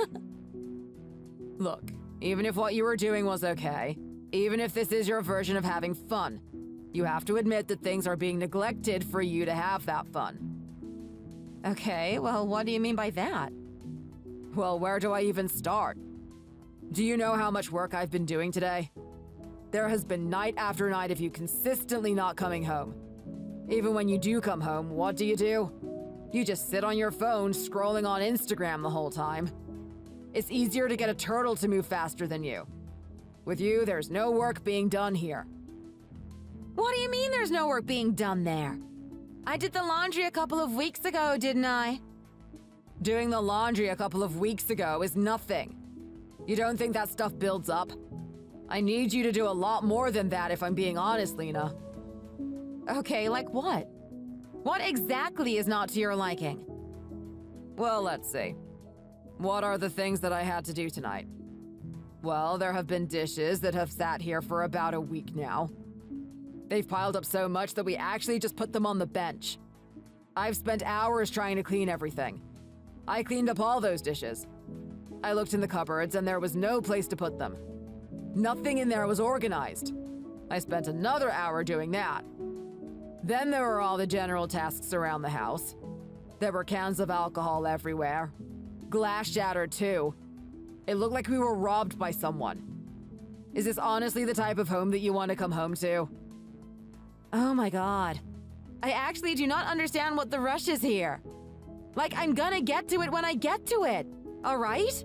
Look, even if what you were doing was okay, even if this is your version of having fun, you have to admit that things are being neglected for you to have that fun. Okay, well, what do you mean by that? Well, where do I even start? Do you know how much work I've been doing today? There has been night after night of you consistently not coming home. Even when you do come home, what do? You just sit on your phone scrolling on Instagram the whole time. It's easier to get a turtle to move faster than you. With you, there's no work being done here. What do you mean there's no work being done there? I did the laundry a couple of weeks ago, didn't I? Doing the laundry a couple of weeks ago is nothing. You don't think that stuff builds up? I need you to do a lot more than that if I'm being honest, Lena. Okay, like what? What exactly is not to your liking? Well, let's see. What are the things that I had to do tonight? Well, there have been dishes that have sat here for about a week now. They've piled up so much that we actually just put them on the bench. I've spent hours trying to clean everything. I cleaned up all those dishes. I looked in the cupboards and there was no place to put them. Nothing in there was organized. I spent another hour doing that. Then there were all the general tasks around the house. There were cans of alcohol everywhere. Glass shattered too. It looked like we were robbed by someone. Is this honestly the type of home that you want to come home to? Oh my god. I actually do not understand what the rush is here. Like, I'm gonna get to it when I get to it, alright?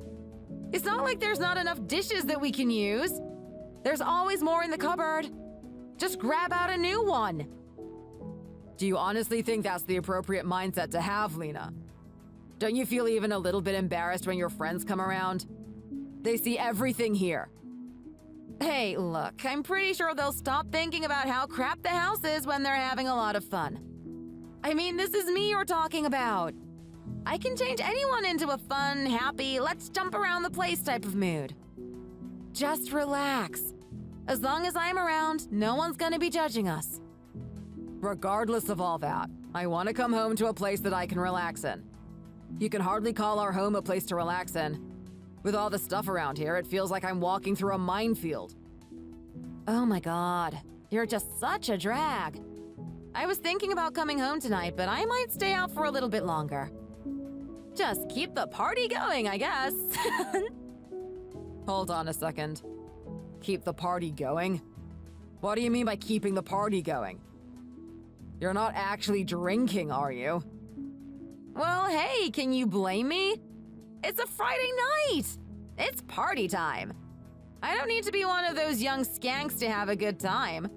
It's not like there's not enough dishes that we can use. There's always more in the cupboard. Just grab out a new one. Do you honestly think that's the appropriate mindset to have, Lena? Don't you feel even a little bit embarrassed when your friends come around? They see everything here. Hey, look, I'm pretty sure they'll stop thinking about how crap the house is when they're having a lot of fun. I mean, this is me you're talking about. I can change anyone into a fun, happy, let's jump around the place type of mood. Just relax. As long as I'm around, no one's gonna be judging us. Regardless of all that, I want to come home to a place that I can relax in. You can hardly call our home a place to relax in. With all the stuff around here, it feels like I'm walking through a minefield. Oh my god, you're just such a drag. I was thinking about coming home tonight, but I might stay out for a little bit longer. Just keep the party going, I guess. Hold on a second. Keep the party going? What do you mean by keeping the party going? You're not actually drinking, are you? Well, hey, can you blame me? It's a Friday night! It's party time. I don't need to be one of those young skanks to have a good time.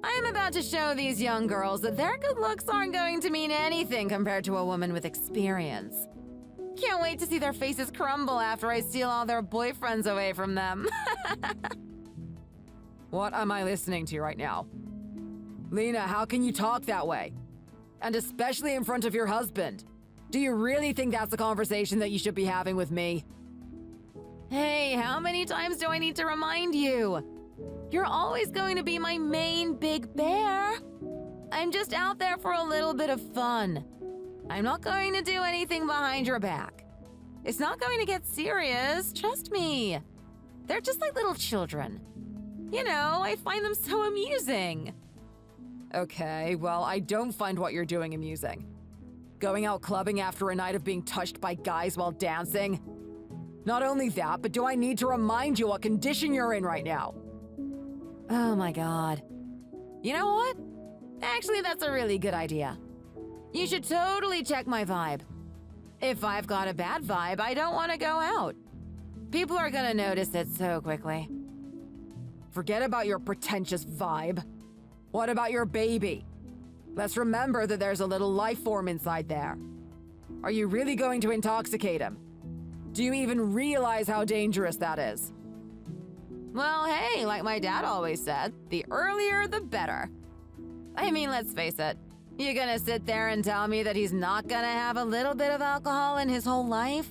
I'm about to show these young girls that their good looks aren't going to mean anything compared to a woman with experience. Can't wait to see their faces crumble after I steal all their boyfriends away from them. What am I listening to right now? Lena, how can you talk that way? And especially in front of your husband. Do you really think that's a conversation that you should be having with me? Hey, how many times do I need to remind you? You're always going to be my main big bear. I'm just out there for a little bit of fun. I'm not going to do anything behind your back. It's not going to get serious, trust me. They're just like little children. You know, I find them so amusing. Okay, well, I don't find what you're doing amusing. Going out clubbing after a night of being touched by guys while dancing? Not only that, but do I need to remind you what condition you're in right now? Oh my god. You know what? Actually, that's a really good idea. You should totally check my vibe. If I've got a bad vibe, I don't want to go out. People are gonna notice it so quickly. Forget about your pretentious vibe. What about your baby? Let's remember that there's a little life form inside there. Are you really going to intoxicate him? Do you even realize how dangerous that is? Well, hey, like my dad always said, the earlier the better. I mean, let's face it. You gonna sit there and tell me that he's not gonna have a little bit of alcohol in his whole life?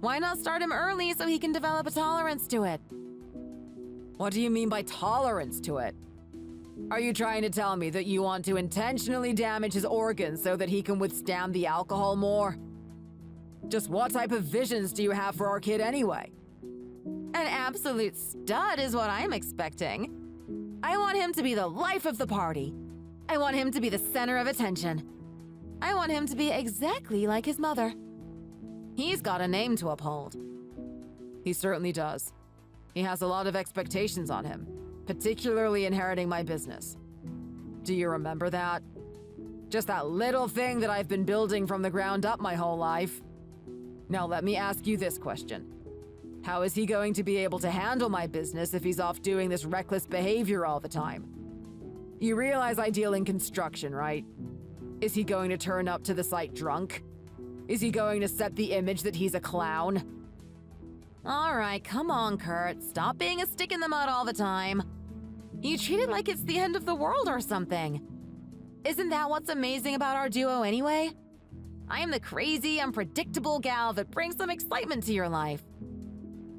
Why not start him early so he can develop a tolerance to it? What do you mean by tolerance to it? Are you trying to tell me that you want to intentionally damage his organs so that he can withstand the alcohol more? Just what type of visions do you have for our kid anyway? An absolute stud is what I'm expecting. I want him to be the life of the party. I want him to be the center of attention. I want him to be exactly like his mother. He's got a name to uphold. He certainly does. He has a lot of expectations on him, particularly inheriting my business. Do you remember that? Just that little thing that I've been building from the ground up my whole life. Now let me ask you this question. How is he going to be able to handle my business if he's off doing this reckless behavior all the time? You realize I deal in construction, right? Is he going to turn up to the site drunk? Is he going to set the image that he's a clown? All right, come on, Kurt. Stop being a stick in the mud all the time. You treat it like it's the end of the world or something. Isn't that what's amazing about our duo anyway? I am the crazy, unpredictable gal that brings some excitement to your life.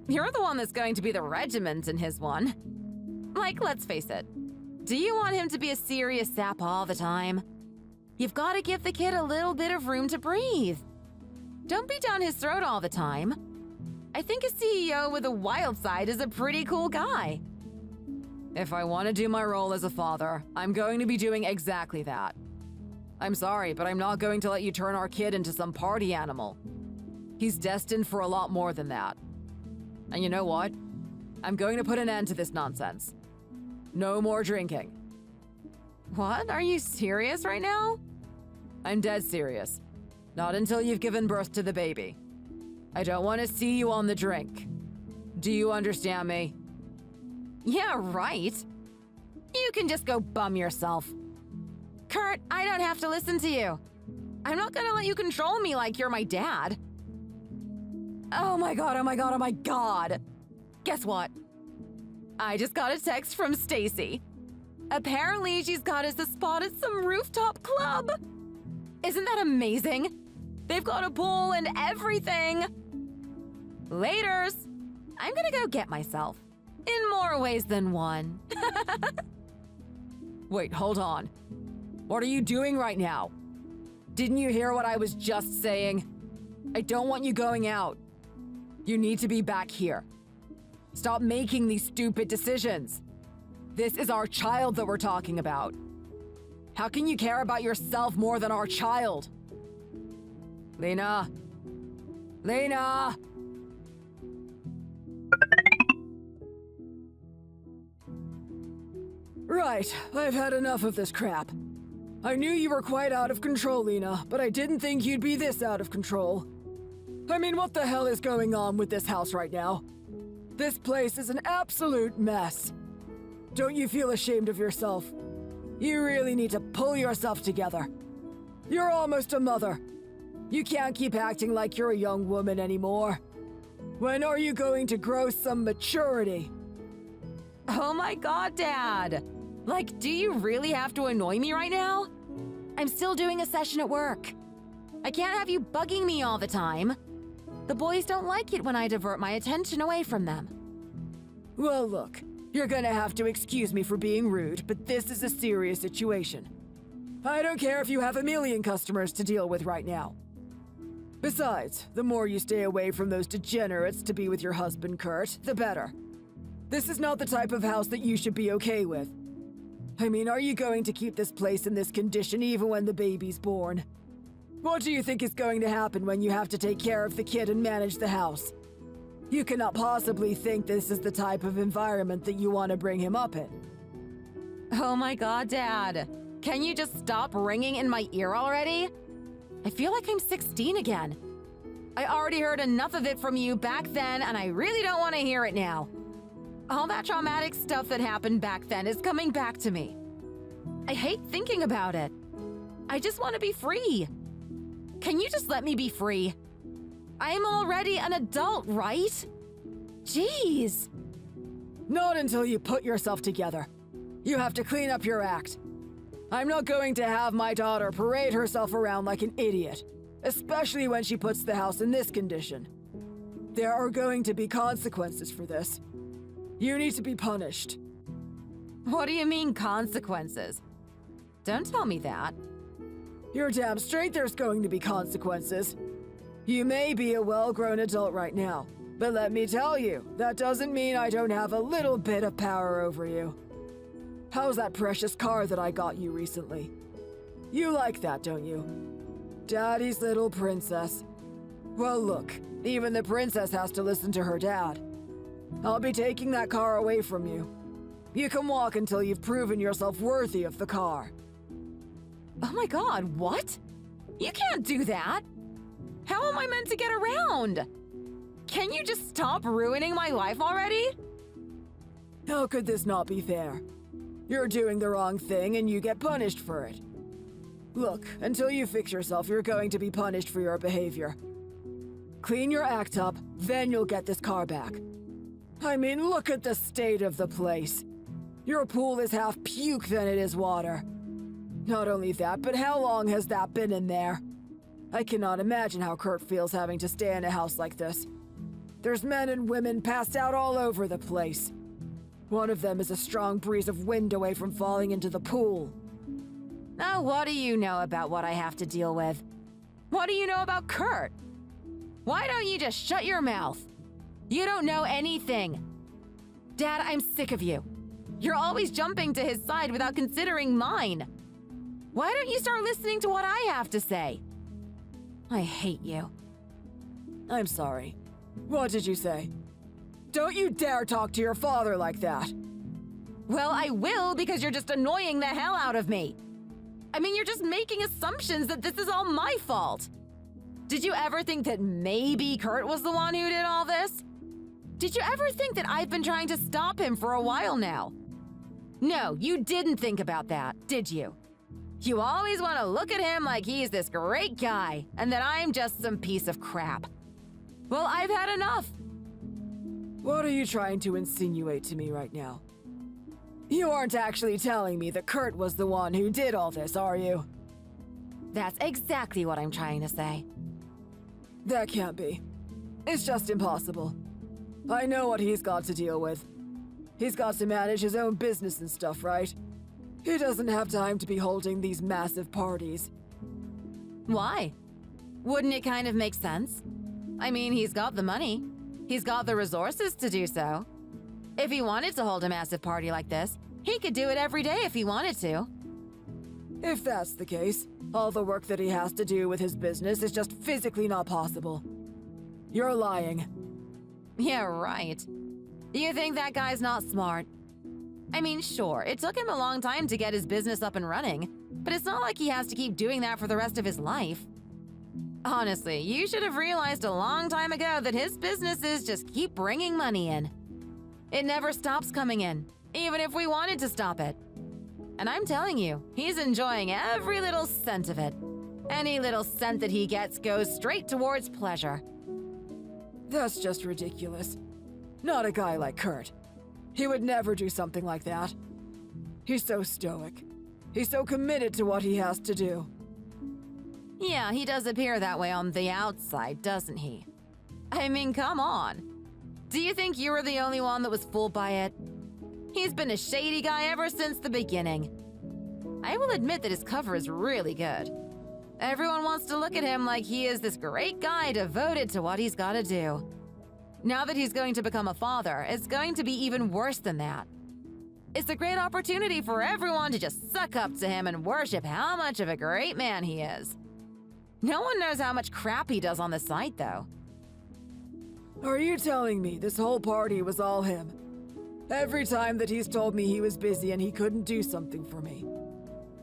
You're the one that's going to be the regiment in his one. Like, let's face it. Do you want him to be a serious sap all the time? You've got to give the kid a little bit of room to breathe. Don't be down his throat all the time. I think a CEO with a wild side is a pretty cool guy. If I want to do my role as a father, I'm going to be doing exactly that. I'm sorry, but I'm not going to let you turn our kid into some party animal. He's destined for a lot more than that. And you know what? I'm going to put an end to this nonsense. No more drinking. What? Are you serious right now? I'm dead serious. Not until you've given birth to the baby. I don't want to see you on the drink. Do you understand me? Yeah, right. You can just go bum yourself. Kurt, I don't have to listen to you. I'm not gonna let you control me like you're my dad. Oh my god, oh my god, oh my god. Guess what? I just got a text from Stacy. Apparently, she's got us a spot at some rooftop club. Isn't that amazing? They've got a pool and everything. Laters. I'm gonna go get myself. In more ways than one. Wait, hold on. What are you doing right now? Didn't you hear what I was just saying? I don't want you going out. You need to be back here. Stop making these stupid decisions. This is our child that we're talking about. How can you care about yourself more than our child? Lena! Lena! Right, I've had enough of this crap. I knew you were quite out of control, Lena, but I didn't think you'd be this out of control. I mean, what the hell is going on with this house right now? This place is an absolute mess. Don't you feel ashamed of yourself? You really need to pull yourself together. You're almost a mother. You can't keep acting like you're a young woman anymore. When are you going to grow some maturity? Oh my god, Dad! Like, do you really have to annoy me right now? I'm still doing a session at work. I can't have you bugging me all the time. The boys don't like it when I divert my attention away from them. Well, look, you're gonna have to excuse me for being rude, but this is a serious situation. I don't care if you have a million customers to deal with right now. Besides, the more you stay away from those degenerates to be with your husband, Kurt, the better. This is not the type of house that you should be okay with. I mean, are you going to keep this place in this condition even when the baby's born? What do you think is going to happen when you have to take care of the kid and manage the house? You cannot possibly think this is the type of environment that you want to bring him up in. Oh my god, Dad. Can you just stop ringing in my ear already? I feel like I'm 16 again. I already heard enough of it from you back then, and I really don't want to hear it now. All that traumatic stuff that happened back then is coming back to me. I hate thinking about it. I just want to be free. Can you just let me be free? I'm already an adult, right? Jeez. Not until you put yourself together. You have to clean up your act. I'm not going to have my daughter parade herself around like an idiot, especially when she puts the house in this condition. There are going to be consequences for this. You need to be punished. What do you mean, consequences? Don't tell me that. You're damn straight there's going to be consequences. You may be a well-grown adult right now, but let me tell you, that doesn't mean I don't have a little bit of power over you. How's that precious car that I got you recently? You like that, don't you? Daddy's little princess. Well, look, even the princess has to listen to her dad. I'll be taking that car away from you. You can walk until you've proven yourself worthy of the car. Oh my god, what? You can't do that! How am I meant to get around? Can you just stop ruining my life already? How could this not be fair? You're doing the wrong thing and you get punished for it. Look, until you fix yourself, you're going to be punished for your behavior. Clean your act up, then you'll get this car back. I mean, look at the state of the place. Your pool is half puke than it is water. Not only that, but how long has that been in there? I cannot imagine how Kurt feels having to stay in a house like this. There's men and women passed out all over the place. One of them is a strong breeze of wind away from falling into the pool. Now, what do you know about what I have to deal with? What do you know about Kurt? Why don't you just shut your mouth? You don't know anything. Dad, I'm sick of you. You're always jumping to his side without considering mine. Why don't you start listening to what I have to say? I hate you. I'm sorry. What did you say? Don't you dare talk to your father like that. Well, I will because you're just annoying the hell out of me. I mean, you're just making assumptions that this is all my fault. Did you ever think that maybe Kurt was the one who did all this? Did you ever think that I've been trying to stop him for a while now? No, you didn't think about that, did you? You always want to look at him like he's this great guy, and that I'm just some piece of crap. Well, I've had enough. What are you trying to insinuate to me right now? You aren't actually telling me that Kurt was the one who did all this, are you? That's exactly what I'm trying to say. That can't be. It's just impossible. I know what he's got to deal with. He's got to manage his own business and stuff, right? He doesn't have time to be holding these massive parties. Why? Wouldn't it kind of make sense? I mean, he's got the money. He's got the resources to do so. If he wanted to hold a massive party like this, he could do it every day if he wanted to. If that's the case, all the work that he has to do with his business is just physically not possible. You're lying. Yeah, right. You think that guy's not smart? I mean, sure, it took him a long time to get his business up and running, but it's not like he has to keep doing that for the rest of his life. Honestly, you should have realized a long time ago that his businesses just keep bringing money in. It never stops coming in, even if we wanted to stop it. And I'm telling you, he's enjoying every little cent of it. Any little cent that he gets goes straight towards pleasure. That's just ridiculous. Not a guy like Kurt. He would never do something like that. He's so stoic. He's so committed to what he has to do. Yeah, he does appear that way on the outside, doesn't he? I mean, come on. Do you think you were the only one that was fooled by it? He's been a shady guy ever since the beginning. I will admit that his cover is really good. Everyone wants to look at him like he is this great guy devoted to what he's got to do. Now that he's going to become a father, it's going to be even worse than that. It's a great opportunity for everyone to just suck up to him and worship how much of a great man he is. No one knows how much crap he does on the side, though. Are you telling me this whole party was all him? Every time that he's told me he was busy and he couldn't do something for me.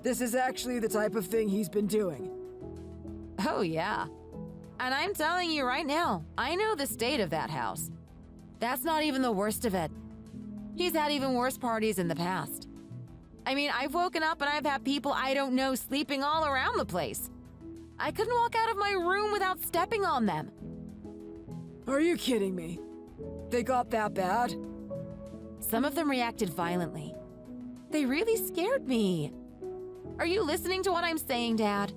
This is actually the type of thing he's been doing. Oh, yeah. And I'm telling you right now, I know the state of that house. That's not even the worst of it. He's had even worse parties in the past. I mean, I've woken up and I've had people I don't know sleeping all around the place. I couldn't walk out of my room without stepping on them. Are you kidding me? They got that bad? Some of them reacted violently. They really scared me. Are you listening to what I'm saying, Dad?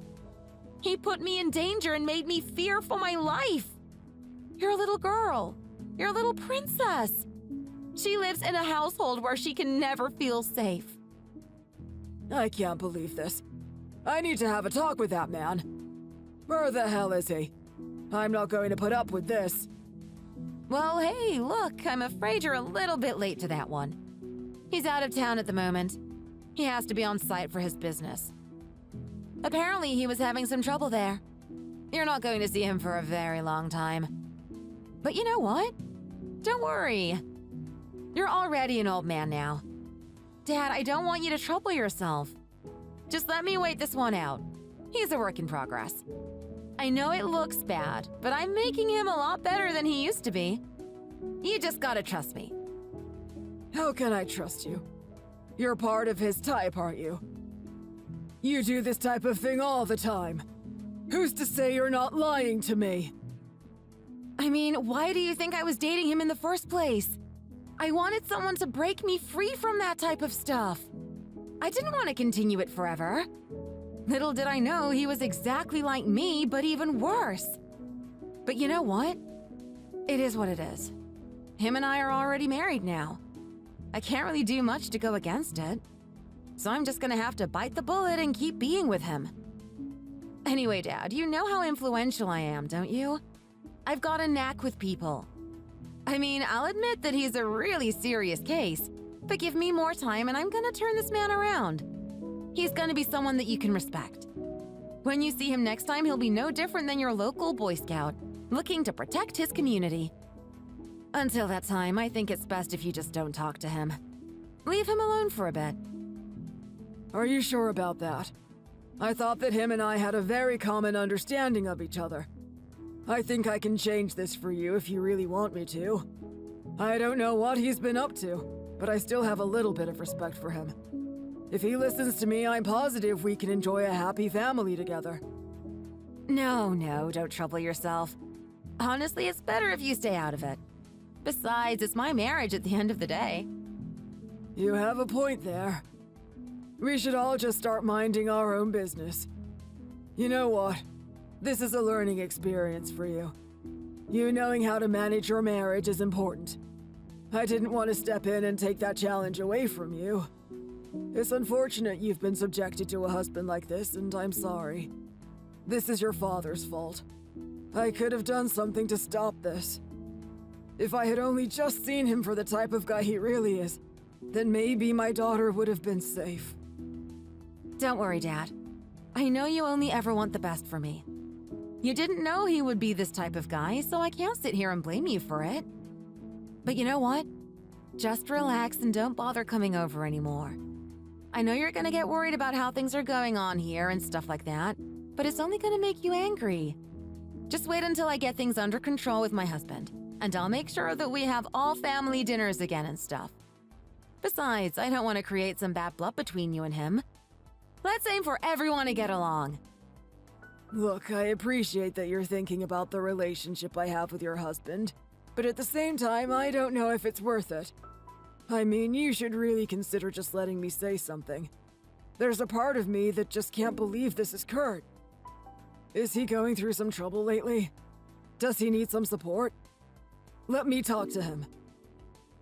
He put me in danger and made me fear for my life. You're a little girl. You're a little princess. She lives in a household where she can never feel safe. I can't believe this. I need to have a talk with that man. Where the hell is he? I'm not going to put up with this. Well, hey, look, I'm afraid you're a little bit late to that one. He's out of town at the moment. He has to be on site for his business. Apparently, he was having some trouble there. You're not going to see him for a very long time. But you know what? Don't worry. You're already an old man now. Dad, I don't want you to trouble yourself. Just let me wait this one out. He's a work in progress. I know it looks bad, but I'm making him a lot better than he used to be. You just gotta trust me. How can I trust you? You're part of his type, aren't you? You do this type of thing all the time. Who's to say you're not lying to me? I mean, why do you think I was dating him in the first place? I wanted someone to break me free from that type of stuff. I didn't want to continue it forever. Little did I know he was exactly like me, but even worse. But you know what? It is what it is. Him and I are already married now. I can't really do much to go against it. So I'm just gonna have to bite the bullet and keep being with him. Anyway, Dad, you know how influential I am, don't you? I've got a knack with people. I mean, I'll admit that he's a really serious case, but give me more time and I'm gonna turn this man around. He's gonna be someone that you can respect. When you see him next time, he'll be no different than your local Boy Scout, looking to protect his community. Until that time, I think it's best if you just don't talk to him. Leave him alone for a bit. Are you sure about that? I thought that him and I had a very common understanding of each other. I think I can change this for you if you really want me to. I don't know what he's been up to, but I still have a little bit of respect for him. If he listens to me, I'm positive we can enjoy a happy family together. No, don't trouble yourself. Honestly, it's better if you stay out of it. Besides, it's my marriage at the end of the day. You have a point there. We should all just start minding our own business. You know what? This is a learning experience for you. You knowing how to manage your marriage is important. I didn't want to step in and take that challenge away from you. It's unfortunate you've been subjected to a husband like this, and I'm sorry. This is your father's fault. I could have done something to stop this. If I had only just seen him for the type of guy he really is, then maybe my daughter would have been safe. Don't worry, Dad. I know you only ever want the best for me. You didn't know he would be this type of guy, so I can't sit here and blame you for it. But you know what? Just relax and don't bother coming over anymore. I know you're gonna get worried about how things are going on here and stuff like that, but it's only gonna make you angry. Just wait until I get things under control with my husband, and I'll make sure that we have all family dinners again and stuff. Besides, I don't want to create some bad blood between you and him. Let's aim for everyone to get along. Look, I appreciate that you're thinking about the relationship I have with your husband, but at the same time, I don't know if it's worth it. I mean, you should really consider just letting me say something. There's a part of me that just can't believe this is Kurt. Is he going through some trouble lately? Does he need some support? Let me talk to him.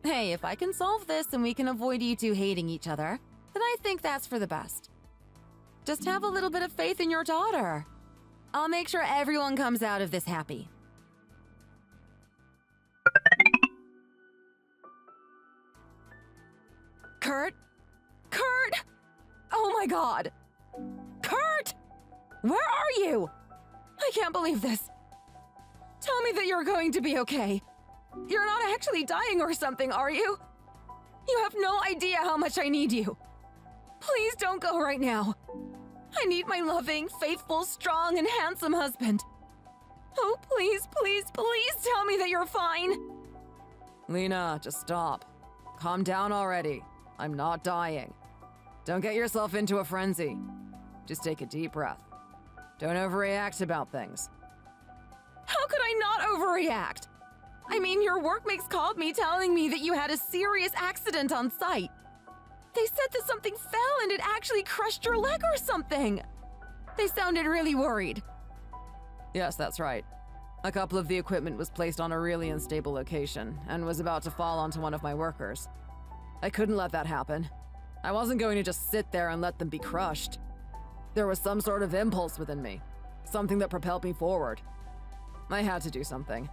Hey, if I can solve this and we can avoid you two hating each other, then I think that's for the best. Just have a little bit of faith in your daughter. I'll make sure everyone comes out of this happy. Kurt? Kurt! Oh my God! Kurt! Where are you? I can't believe this. Tell me that you're going to be okay. You're not actually dying or something, are you? You have no idea how much I need you. Please don't go right now. I need my loving, faithful, strong, and handsome husband. Oh, please, please, please tell me that you're fine. Lena, just stop. Calm down already. I'm not dying. Don't get yourself into a frenzy. Just take a deep breath. Don't overreact about things. How could I not overreact? I mean, your workmates called me telling me that you had a serious accident on site. They said that something fell and it actually crushed your leg or something. They sounded really worried. Yes, that's right. A couple of the equipment was placed on a really unstable location and was about to fall onto one of my workers. I couldn't let that happen. I wasn't going to just sit there and let them be crushed. There was some sort of impulse within me, something that propelled me forward. I had to do something.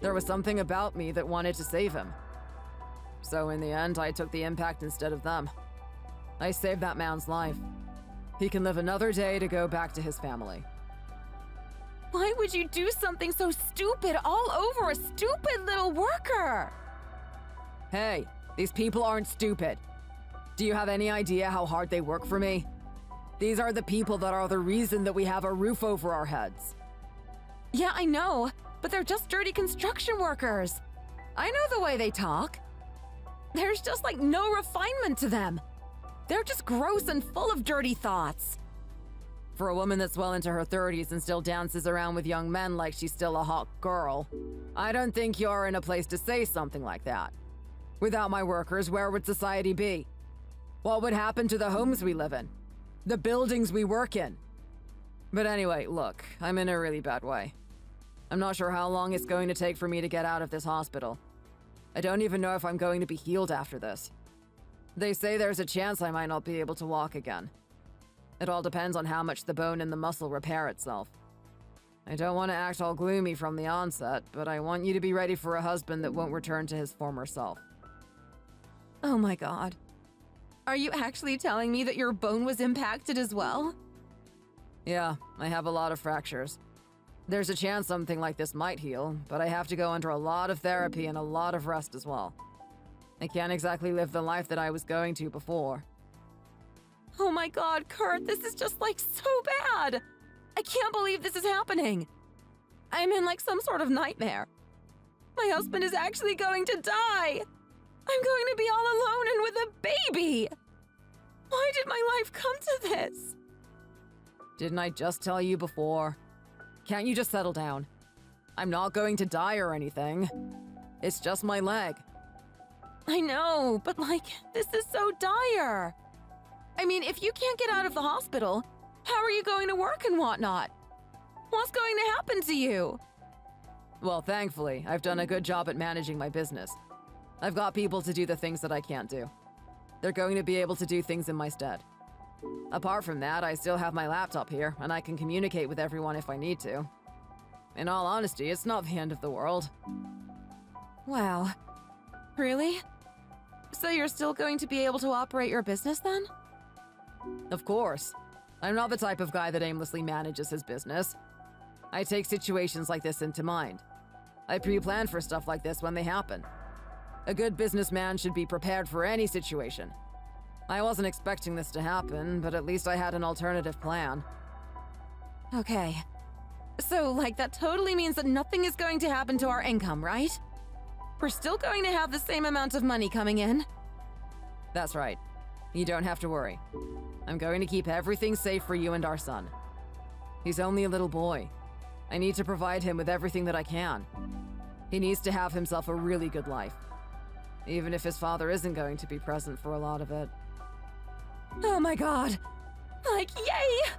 There was something about me that wanted to save him. So in the end, I took the impact instead of them. I saved that man's life. He can live another day to go back to his family. Why would you do something so stupid all over a stupid little worker? Hey, these people aren't stupid. Do you have any idea how hard they work for me? These are the people that are the reason that we have a roof over our heads. Yeah, I know, but they're just dirty construction workers. I know the way they talk. There's just like no refinement to them. They're just gross and full of dirty thoughts. For a woman that's well into her 30s and still dances around with young men like she's still a hot girl, I don't think you're in a place to say something like that. Without my workers, where would society be? What would happen to the homes we live in? The buildings we work in? But anyway, look, I'm in a really bad way. I'm not sure how long it's going to take for me to get out of this hospital. I don't even know if I'm going to be healed after this. They say there's a chance I might not be able to walk again. It all depends on how much the bone and the muscle repair itself. I don't want to act all gloomy from the onset, but I want you to be ready for a husband that won't return to his former self. Oh my god. Are you actually telling me that your bone was impacted as well? Yeah, I have a lot of fractures. There's a chance something like this might heal, but I have to go under a lot of therapy and a lot of rest as well. I can't exactly live the life that I was going to before. Oh my god, Kurt, this is just like so bad! I can't believe this is happening! I'm in like some sort of nightmare. My husband is actually going to die! I'm going to be all alone and with a baby! Why did my life come to this? Didn't I just tell you before? Can't you just settle down? I'm not going to die or anything. It's just my leg. I know, but like, this is so dire. I mean, if you can't get out of the hospital, how are you going to work and whatnot? What's going to happen to you? Well, thankfully, I've done a good job at managing my business. I've got people to do the things that I can't do. They're going to be able to do things in my stead. Apart from that, I still have my laptop here, and I can communicate with everyone if I need to. In all honesty, it's not the end of the world. Wow. Really? So you're still going to be able to operate your business then? Of course. I'm not the type of guy that aimlessly manages his business. I take situations like this into mind. I pre-plan for stuff like this when they happen. A good businessman should be prepared for any situation. I wasn't expecting this to happen, but at least I had an alternative plan. Okay. So, like, that totally means that nothing is going to happen to our income, right? We're still going to have the same amount of money coming in. That's right. You don't have to worry. I'm going to keep everything safe for you and our son. He's only a little boy. I need to provide him with everything that I can. He needs to have himself a really good life. Even if his father isn't going to be present for a lot of it. Oh my god! Like, yay!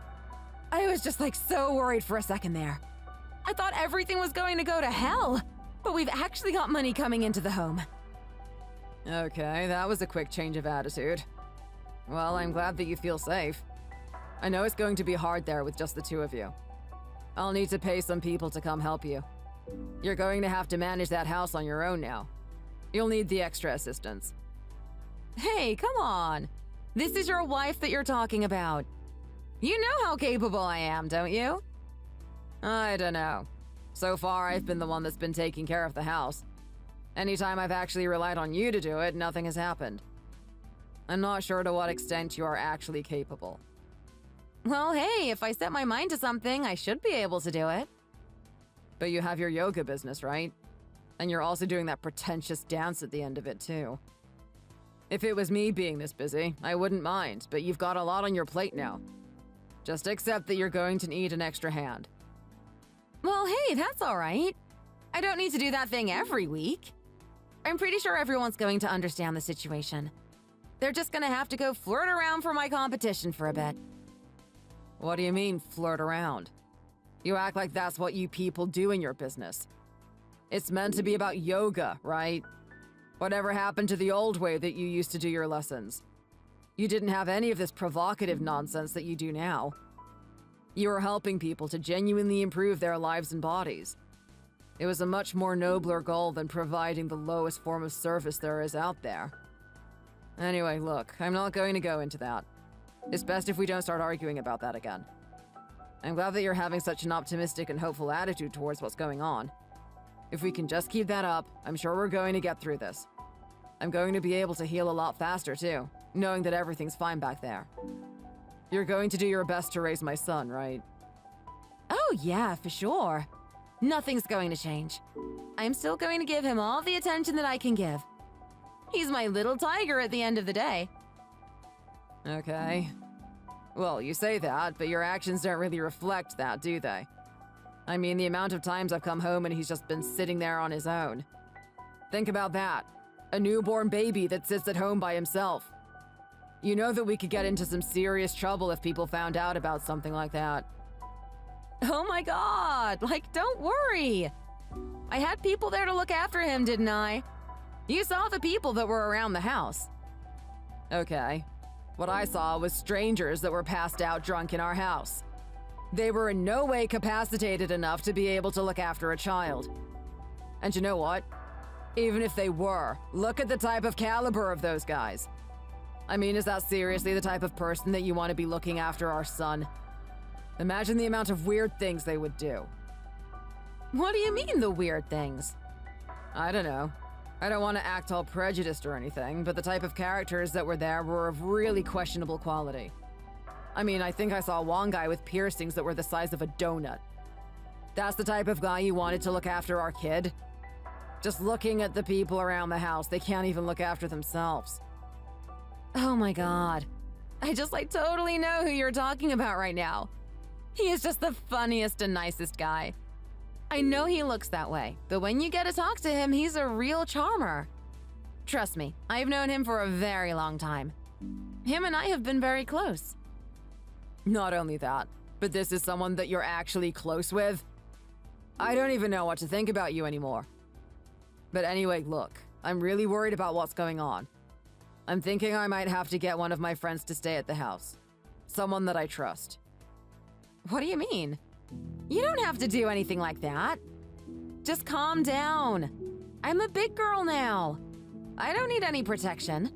I was just like so worried for a second there. I thought everything was going to go to hell, but we've actually got money coming into the home. Okay, that was a quick change of attitude. Well, I'm glad that you feel safe. I know it's going to be hard there with just the two of you. I'll need to pay some people to come help you. You're going to have to manage that house on your own now. You'll need the extra assistance. Hey, come on! This is your wife that you're talking about. You know how capable I am, don't you? I don't know. So far, I've been the one that's been taking care of the house. Anytime I've actually relied on you to do it, nothing has happened. I'm not sure to what extent you are actually capable. Well, hey, if I set my mind to something, I should be able to do it. But you have your yoga business, right? And you're also doing that pretentious dance at the end of it, too. If it was me being this busy, I wouldn't mind, but you've got a lot on your plate now. Just accept that you're going to need an extra hand. Well, hey, that's all right. I don't need to do that thing every week. I'm pretty sure everyone's going to understand the situation. They're just gonna have to go flirt around for my competition for a bit. What do you mean, flirt around? You act like that's what you people do in your business. It's meant to be about yoga, right? Whatever happened to the old way that you used to do your lessons? You didn't have any of this provocative nonsense that you do now. You were helping people to genuinely improve their lives and bodies. It was a much more nobler goal than providing the lowest form of service there is out there. Anyway, look, I'm not going to go into that. It's best if we don't start arguing about that again. I'm glad that you're having such an optimistic and hopeful attitude towards what's going on. If we can just keep that up, I'm sure we're going to get through this. I'm going to be able to heal a lot faster, too, knowing that everything's fine back there. You're going to do your best to raise my son, right? Oh yeah, for sure. Nothing's going to change. I'm still going to give him all the attention that I can give. He's my little tiger at the end of the day. Okay. Well, you say that, but your actions don't really reflect that, do they? I mean, the amount of times I've come home and he's just been sitting there on his own. Think about that. A newborn baby that sits at home by himself. You know that we could get into some serious trouble if people found out about something like that. Oh my god, don't worry. I had people there to look after him, didn't I? You saw the people that were around the house. Okay. What I saw was strangers that were passed out drunk in our house. They were in no way capacitated enough to be able to look after a child. And you know what? Even if they were, look at the type of caliber of those guys. I mean, is that seriously the type of person that you want to be looking after our son? Imagine the amount of weird things they would do. What do you mean, the weird things? I don't know. I don't want to act all prejudiced or anything, but the type of characters that were there were of really questionable quality. I mean, I think I saw one guy with piercings that were the size of a donut. That's the type of guy you wanted to look after our kid? Just looking at the people around the house, they can't even look after themselves. Oh my god. I just totally know who you're talking about right now. He is just the funniest and nicest guy. I know he looks that way, but when you get to talk to him, he's a real charmer. Trust me, I've known him for a very long time. Him and I have been very close. Not only that, but this is someone that you're actually close with? I don't even know what to think about you anymore. But anyway, look, I'm really worried about what's going on. I'm thinking I might have to get one of my friends to stay at the house. Someone that I trust. What do you mean? You don't have to do anything like that. Just calm down. I'm a big girl now. I don't need any protection.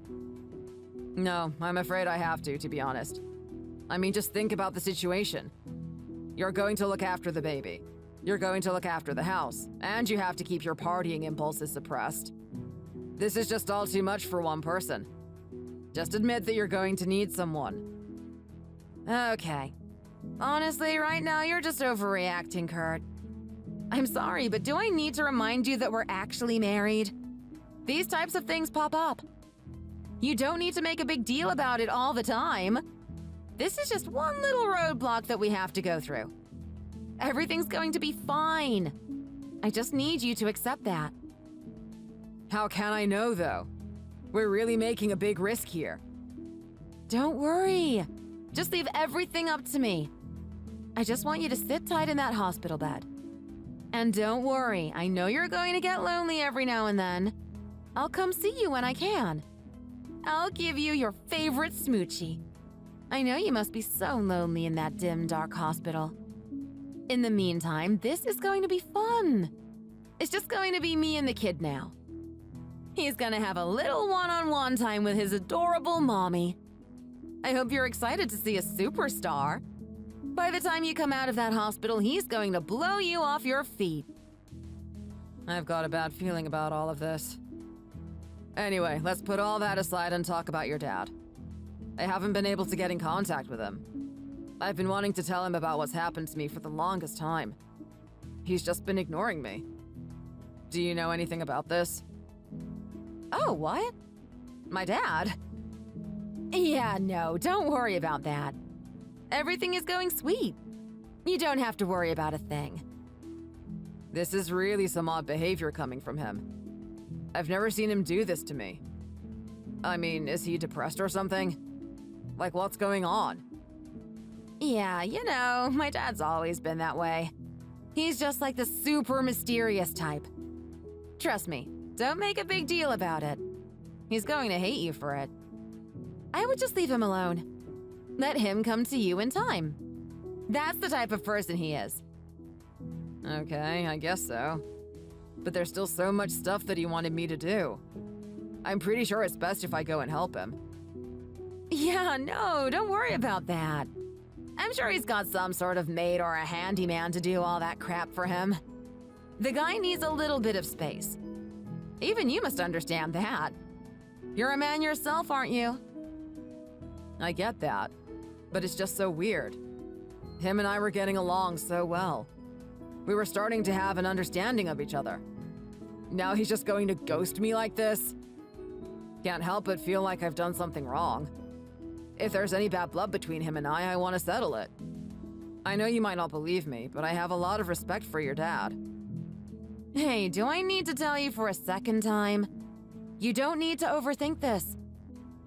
No, I'm afraid I have to be honest. I mean, just think about the situation. You're going to look after the baby. You're going to look after the house. And you have to keep your partying impulses suppressed. This is just all too much for one person. Just admit that you're going to need someone. Okay. Honestly, right now you're just overreacting, Kurt. I'm sorry, but do I need to remind you that we're actually married? These types of things pop up. You don't need to make a big deal about it all the time. This is just one little roadblock that we have to go through. Everything's going to be fine. I just need you to accept that. How can I know, though? We're really making a big risk here. Don't worry. Just leave everything up to me. I just want you to sit tight in that hospital bed. And don't worry, I know you're going to get lonely every now and then. I'll come see you when I can. I'll give you your favorite smoochie. I know you must be so lonely in that dim, dark hospital. In the meantime, this is going to be fun. It's just going to be me and the kid now. He's gonna have a little one-on-one time with his adorable mommy. I hope you're excited to see a superstar. By the time you come out of that hospital, he's going to blow you off your feet. I've got a bad feeling about all of this. Anyway, let's put all that aside and talk about your dad. I haven't been able to get in contact with him. I've been wanting to tell him about what's happened to me for the longest time. He's just been ignoring me. Do you know anything about this? Oh, what? My dad? Yeah, no, don't worry about that. Everything is going sweet. You don't have to worry about a thing. This is really some odd behavior coming from him. I've never seen him do this to me. I mean, is he depressed or something? Like, what's going on? Yeah, you know, my dad's always been that way. He's just like the super mysterious type. Trust me, don't make a big deal about it. He's going to hate you for it. I would just leave him alone. Let him come to you in time. That's the type of person he is. Okay, I guess so. But there's still so much stuff that he wanted me to do. I'm pretty sure it's best if I go and help him. Yeah, no, don't worry about that. I'm sure he's got some sort of maid or a handyman to do all that crap for him. The guy needs a little bit of space. Even you must understand that. You're a man yourself, aren't you? I get that, but it's just so weird. Him and I were getting along so well. We were starting to have an understanding of each other. Now he's just going to ghost me like this? Can't help but feel like I've done something wrong. If there's any bad blood between him and I want to settle it. I know you might not believe me, but I have a lot of respect for your dad. Hey, do I need to tell you for a second time? You don't need to overthink this.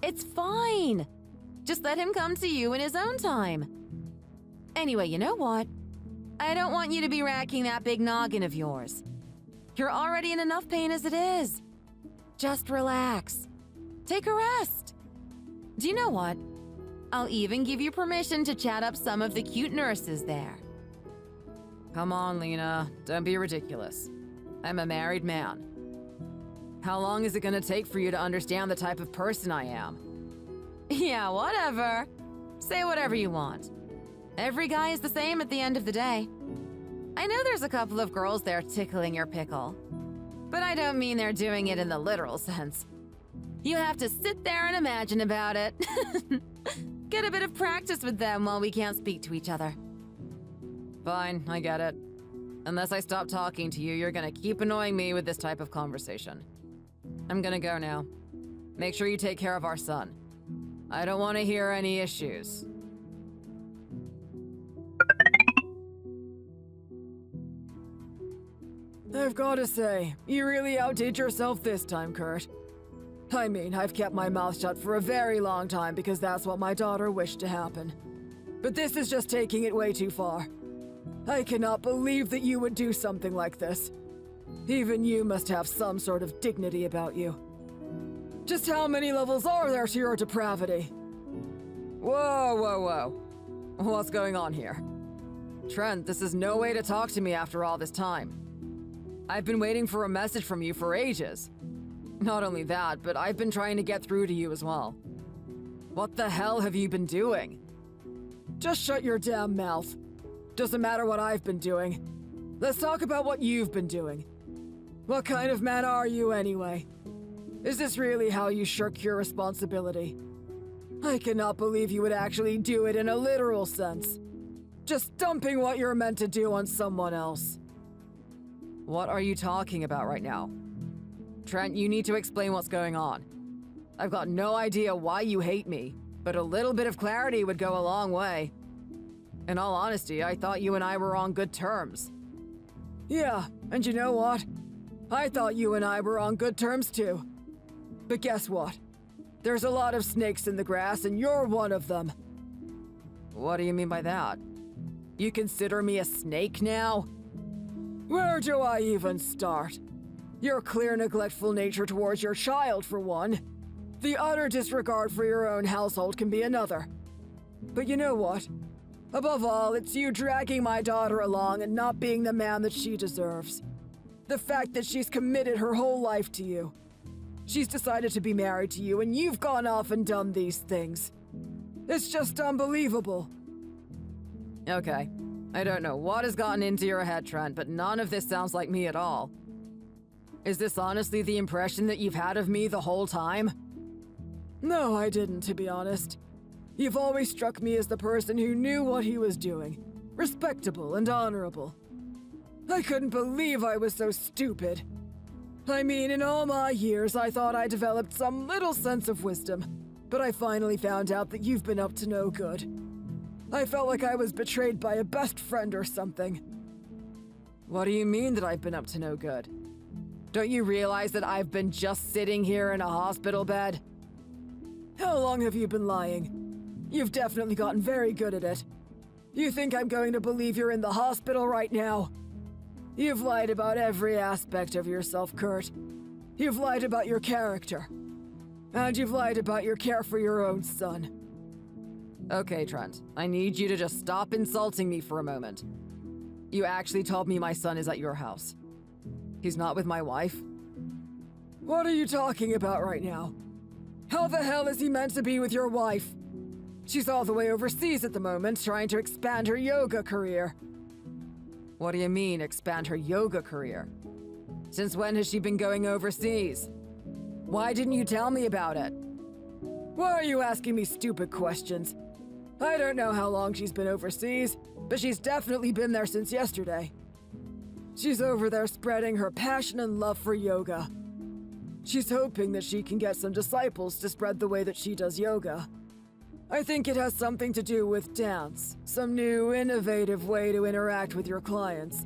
It's fine. Just let him come to you in his own time. Anyway, you know what? I don't want you to be racking that big noggin of yours. You're already in enough pain as it is. Just relax. Take a rest. Do you know what? I'll even give you permission to chat up some of the cute nurses there. Come on, Lena. Don't be ridiculous. I'm a married man. How long is it gonna take for you to understand the type of person I am? Yeah, whatever. Say whatever you want. Every guy is the same at the end of the day. I know there's a couple of girls there tickling your pickle, but I don't mean they're doing it in the literal sense. You have to sit there and imagine about it. Get a bit of practice with them while we can't speak to each other. Fine, I get it. Unless I stop talking to you, you're gonna keep annoying me with this type of conversation. I'm gonna go now. Make sure you take care of our son. I don't want to hear any issues. I've got to say, you really outdid yourself this time, Kurt. I mean, I've kept my mouth shut for a very long time because that's what my daughter wished to happen. But this is just taking it way too far. I cannot believe that you would do something like this. Even you must have some sort of dignity about you. Just how many levels are there to your depravity? Whoa, whoa, whoa. What's going on here? Trent, this is no way to talk to me after all this time. I've been waiting for a message from you for ages. Not only that, but I've been trying to get through to you as well. What the hell have you been doing? Just shut your damn mouth. Doesn't matter what I've been doing. Let's talk about what you've been doing. What kind of man are you anyway? Is this really how you shirk your responsibility? I cannot believe you would actually do it in a literal sense. Just dumping what you're meant to do on someone else. What are you talking about right now? Trent, you need to explain what's going on. I've got no idea why you hate me, but a little bit of clarity would go a long way. In all honesty, I thought you and I were on good terms. Yeah, and you know what? I thought you and I were on good terms too. But guess what? There's a lot of snakes in the grass, and you're one of them. What do you mean by that? You consider me a snake now? Where do I even start? Your clear neglectful nature towards your child, for one. The utter disregard for your own household can be another. But you know what? Above all, it's you dragging my daughter along and not being the man that she deserves. The fact that she's committed her whole life to you. She's decided to be married to you, and you've gone off and done these things. It's just unbelievable. Okay. I don't know what has gotten into your head, Trent, but none of this sounds like me at all. Is this honestly the impression that you've had of me the whole time? No, I didn't, to be honest. You've always struck me as the person who knew what he was doing. Respectable and honorable. I couldn't believe I was so stupid. I mean, in all my years, I thought I developed some little sense of wisdom, but I finally found out that you've been up to no good. I felt like I was betrayed by a best friend or something. What do you mean that I've been up to no good? Don't you realize that I've been just sitting here in a hospital bed? How long have you been lying? You've definitely gotten very good at it. You think I'm going to believe you're in the hospital right now? You've lied about every aspect of yourself, Kurt. You've lied about your character. And you've lied about your care for your own son. Okay, Trent. I need you to just stop insulting me for a moment. You actually told me my son is at your house. He's not with my wife? What are you talking about right now? How the hell is he meant to be with your wife? She's all the way overseas at the moment, trying to expand her yoga career. What do you mean, expand her yoga career? Since when has she been going overseas? Why didn't you tell me about it? Why are you asking me stupid questions? I don't know how long she's been overseas, but she's definitely been there since yesterday. She's over there spreading her passion and love for yoga. She's hoping that she can get some disciples to spread the way that she does yoga. I think it has something to do with dance, some new, innovative way to interact with your clients.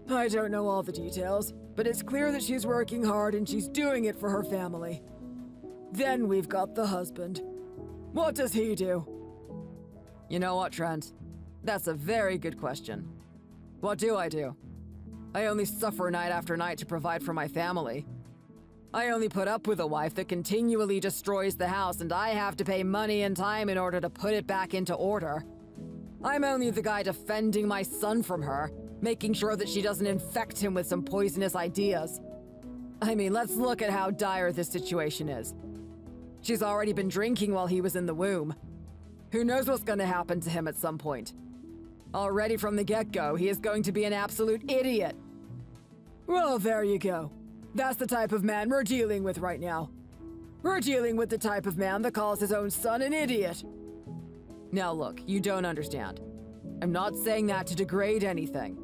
I don't know all the details, but it's clear that she's working hard and she's doing it for her family. Then we've got the husband. What does he do? You know what, Trent? That's a very good question. What do? I only suffer night after night to provide for my family. I only put up with a wife that continually destroys the house, and I have to pay money and time in order to put it back into order. I'm only the guy defending my son from her, making sure that she doesn't infect him with some poisonous ideas. I mean, let's look at how dire this situation is. She's already been drinking while he was in the womb. Who knows what's going to happen to him at some point? Already from the get-go, he is going to be an absolute idiot. Well, there you go. That's the type of man we're dealing with right now. We're dealing with the type of man that calls his own son an idiot. Now look, you don't understand. I'm not saying that to degrade anything.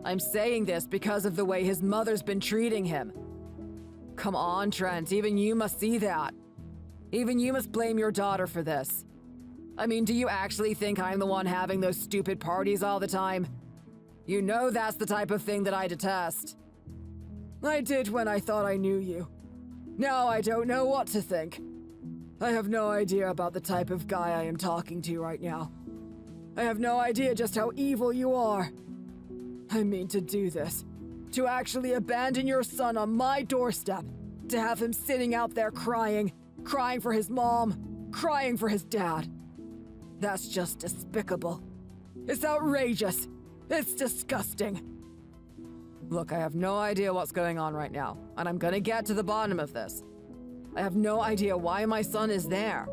I'm saying this because of the way his mother's been treating him. Come on, Trent, even you must see that. Even you must blame your daughter for this. I mean, do you actually think I'm the one having those stupid parties all the time? You know that's the type of thing that I detest. I did when I thought I knew you. Now I don't know what to think. I have no idea about the type of guy I am talking to right now. I have no idea just how evil you are. I mean, to do this. To actually abandon your son on my doorstep. To have him sitting out there crying for his mom, crying for his dad. That's just despicable. It's outrageous. It's disgusting. Look, I have no idea what's going on right now, and I'm gonna get to the bottom of this. I have no idea why my son is there.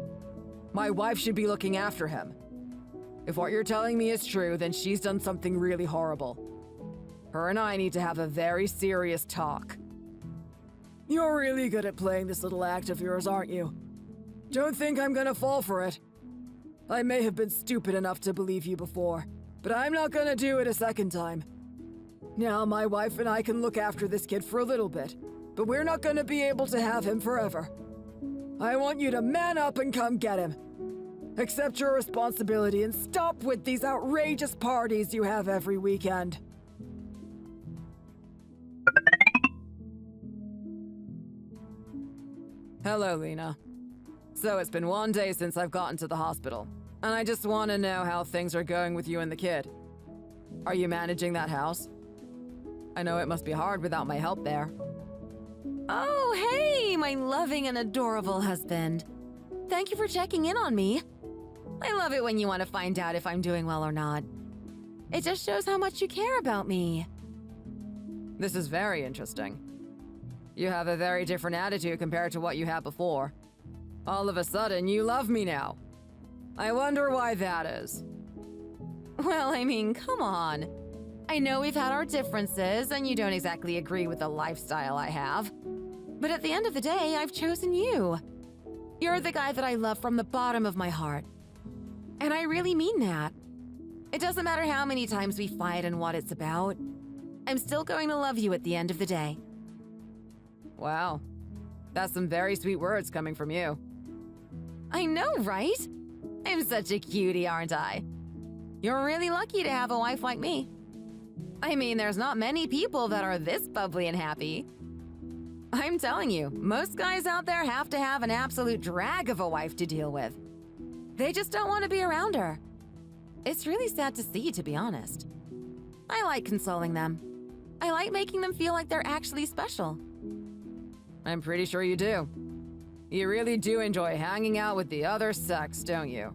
My wife should be looking after him. If what you're telling me is true, then she's done something really horrible. Her and I need to have a very serious talk. You're really good at playing this little act of yours, aren't you? Don't think I'm gonna fall for it. I may have been stupid enough to believe you before, but I'm not gonna do it a second time. Now my wife and I can look after this kid for a little bit, but we're not gonna be able to have him forever. I want you to man up and come get him. Accept your responsibility and stop with these outrageous parties you have every weekend. Hello, Lena. So it's been 1 day since I've gotten to the hospital, and I just want to know how things are going with you and the kid. Are you managing that house? I know it must be hard without my help there. Oh, hey, my loving and adorable husband. Thank you for checking in on me. I love it when you want to find out if I'm doing well or not. It just shows how much you care about me. This is very interesting. You have a very different attitude compared to what you had before. All of a sudden, you love me now. I wonder why that is. Well, I mean, come on. I know we've had our differences, and you don't exactly agree with the lifestyle I have. But at the end of the day, I've chosen you. You're the guy that I love from the bottom of my heart. And I really mean that. It doesn't matter how many times we fight and what it's about. I'm still going to love you at the end of the day. Wow. That's some very sweet words coming from you. I know, right? I'm such a cutie, aren't I? You're really lucky to have a wife like me. I mean, there's not many people that are this bubbly and happy. I'm telling you, most guys out there have to have an absolute drag of a wife to deal with. They just don't want to be around her. It's really sad to see, to be honest. I like consoling them. I like making them feel like they're actually special. I'm pretty sure you do. You really do enjoy hanging out with the other sex, don't you?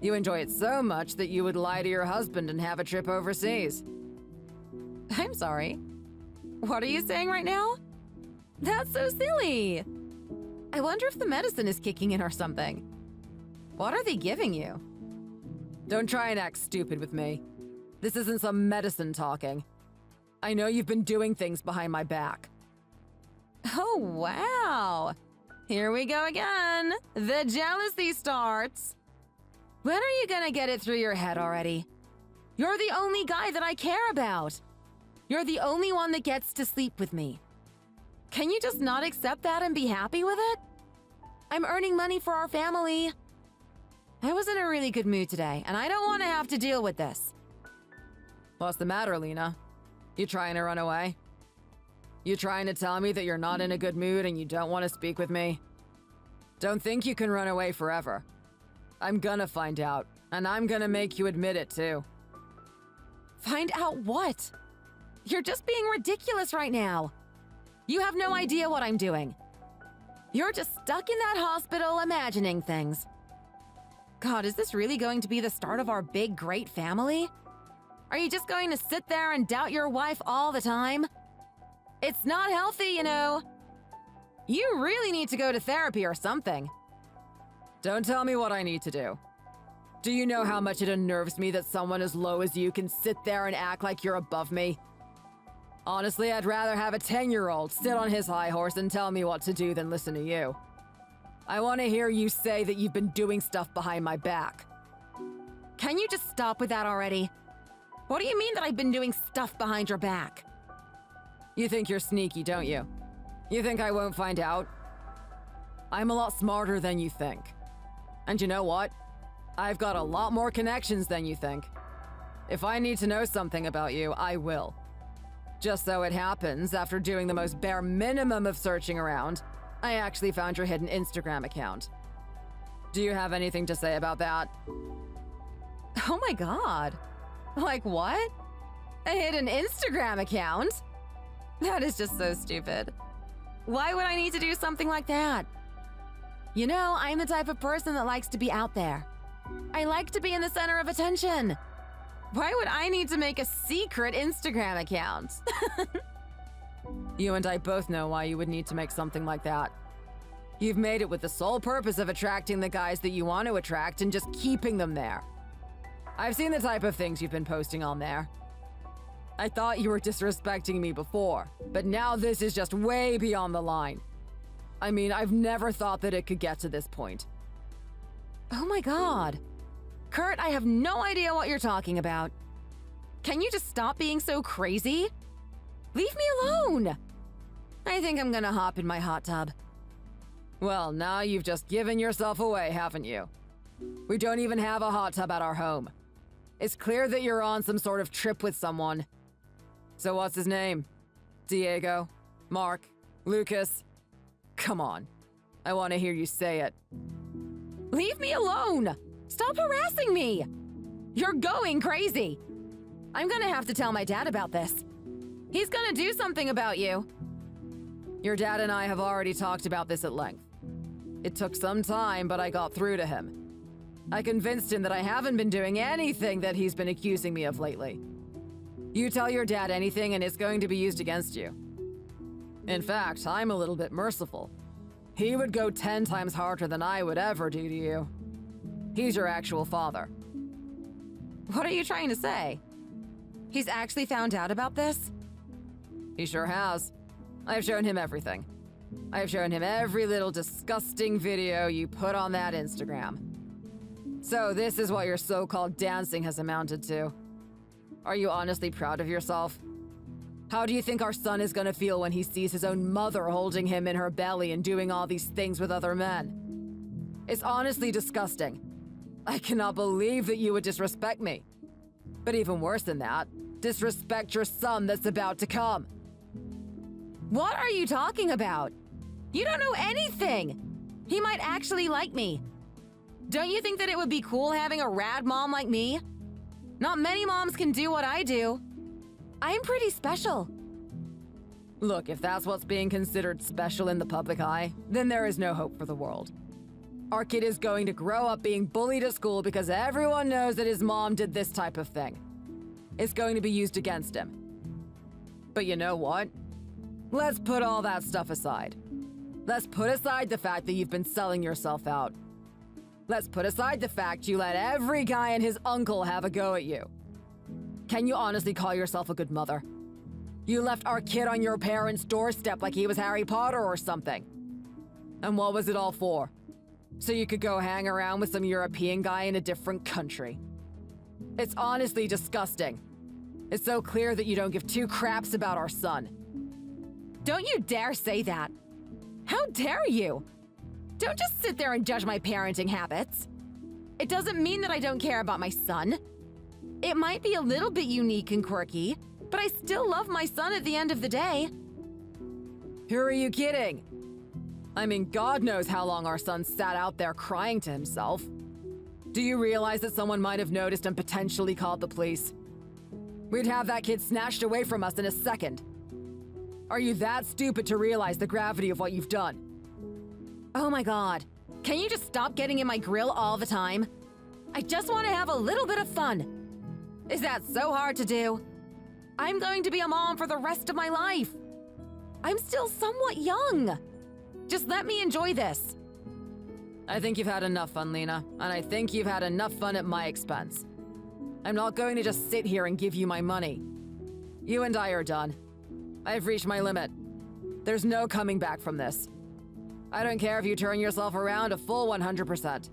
You enjoy it so much that you would lie to your husband and have a trip overseas. I'm sorry. What are you saying right now? That's so silly. I wonder if the medicine is kicking in or something. What are they giving you? Don't try and act stupid with me. This isn't some medicine talking. I know you've been doing things behind my back. Oh, wow. Here we go again. The jealousy starts. When are you gonna get it through your head already? You're the only guy that I care about. You're the only one that gets to sleep with me. Can you just not accept that and be happy with it? I'm earning money for our family. I was in a really good mood today, and I don't want to have to deal with this. What's the matter, Lena? You trying to run away? You trying to tell me that you're not in a good mood and you don't want to speak with me? Don't think you can run away forever. I'm gonna find out, and I'm gonna make you admit it too. Find out what? You're just being ridiculous right now. You have no idea what I'm doing. You're just stuck in that hospital imagining things. God, is this really going to be the start of our big, great family? Are you just going to sit there and doubt your wife all the time? It's not healthy, you know. You really need to go to therapy or something. Don't tell me what I need to do. Do you know how much it unnerves me that someone as low as you can sit there and act like you're above me? Honestly, I'd rather have a 10-year-old sit on his high horse and tell me what to do than listen to you. I want to hear you say that you've been doing stuff behind my back. Can you just stop with that already? What do you mean that I've been doing stuff behind your back? You think you're sneaky, don't you? You think I won't find out? I'm a lot smarter than you think. And you know what? I've got a lot more connections than you think. If I need to know something about you, I will. Just so it happens, after doing the most bare minimum of searching around, I actually found your hidden Instagram account. Do you have anything to say about that? Oh my god. Like what? A hidden Instagram account? That is just so stupid. Why would I need to do something like that? You know, I'm the type of person that likes to be out there. I like to be in the center of attention. Why would I need to make a secret Instagram account? You and I both know why you would need to make something like that. You've made it with the sole purpose of attracting the guys that you want to attract and just keeping them there. I've seen the type of things you've been posting on there. I thought you were disrespecting me before, but now this is just way beyond the line. I mean, I've never thought that it could get to this point. Oh my god. Kurt, I have no idea what you're talking about. Can you just stop being so crazy? Leave me alone! I think I'm gonna hop in my hot tub. Well, now you've just given yourself away, haven't you? We don't even have a hot tub at our home. It's clear that you're on some sort of trip with someone. So what's his name? Diego? Mark? Lucas? Come on. I want to hear you say it. Leave me alone! Stop harassing me! You're going crazy! I'm gonna have to tell my dad about this. He's gonna do something about you. Your dad and I have already talked about this at length. It took some time, but I got through to him. I convinced him that I haven't been doing anything that he's been accusing me of lately. You tell your dad anything and it's going to be used against you. In fact, I'm a little bit merciful. He would go 10 times harder than I would ever do to you. He's your actual father. What are you trying to say? He's actually found out about this? He sure has. I've shown him everything. I've shown him every little disgusting video you put on that Instagram. So this is what your so-called dancing has amounted to. Are you honestly proud of yourself? How do you think our son is gonna feel when he sees his own mother holding him in her belly and doing all these things with other men? It's honestly disgusting. I cannot believe that you would disrespect me. But even worse than that, disrespect your son that's about to come. What are you talking about? You don't know anything! He might actually like me. Don't you think that it would be cool having a rad mom like me? Not many moms can do what I do. I'm pretty special. Look, if that's what's being considered special in the public eye, then there is no hope for the world. Our kid is going to grow up being bullied at school because everyone knows that his mom did this type of thing. It's going to be used against him. But you know what? Let's put all that stuff aside. Let's put aside the fact that you've been selling yourself out. Let's put aside the fact you let every guy and his uncle have a go at you. Can you honestly call yourself a good mother? You left our kid on your parents' doorstep like he was Harry Potter or something. And what was it all for? So you could go hang around with some European guy in a different country. It's honestly disgusting. It's so clear that you don't give two craps about our son. Don't you dare say that. How dare you? Don't just sit there and judge my parenting habits. It doesn't mean that I don't care about my son. It might be a little bit unique and quirky, but I still love my son at the end of the day. Who are you kidding? I mean, God knows how long our son sat out there crying to himself. Do you realize that someone might have noticed and potentially called the police? We'd have that kid snatched away from us in a second. Are you that stupid to realize the gravity of what you've done? Oh my God. Can you just stop getting in my grill all the time? I just want to have a little bit of fun. Is that so hard to do? I'm going to be a mom for the rest of my life. I'm still somewhat young. Just let me enjoy this. I think you've had enough fun, Lena, and I think you've had enough fun at my expense. I'm not going to just sit here and give you my money. You and I are done. I've reached my limit. There's no coming back from this. I don't care if you turn yourself around a full 100%.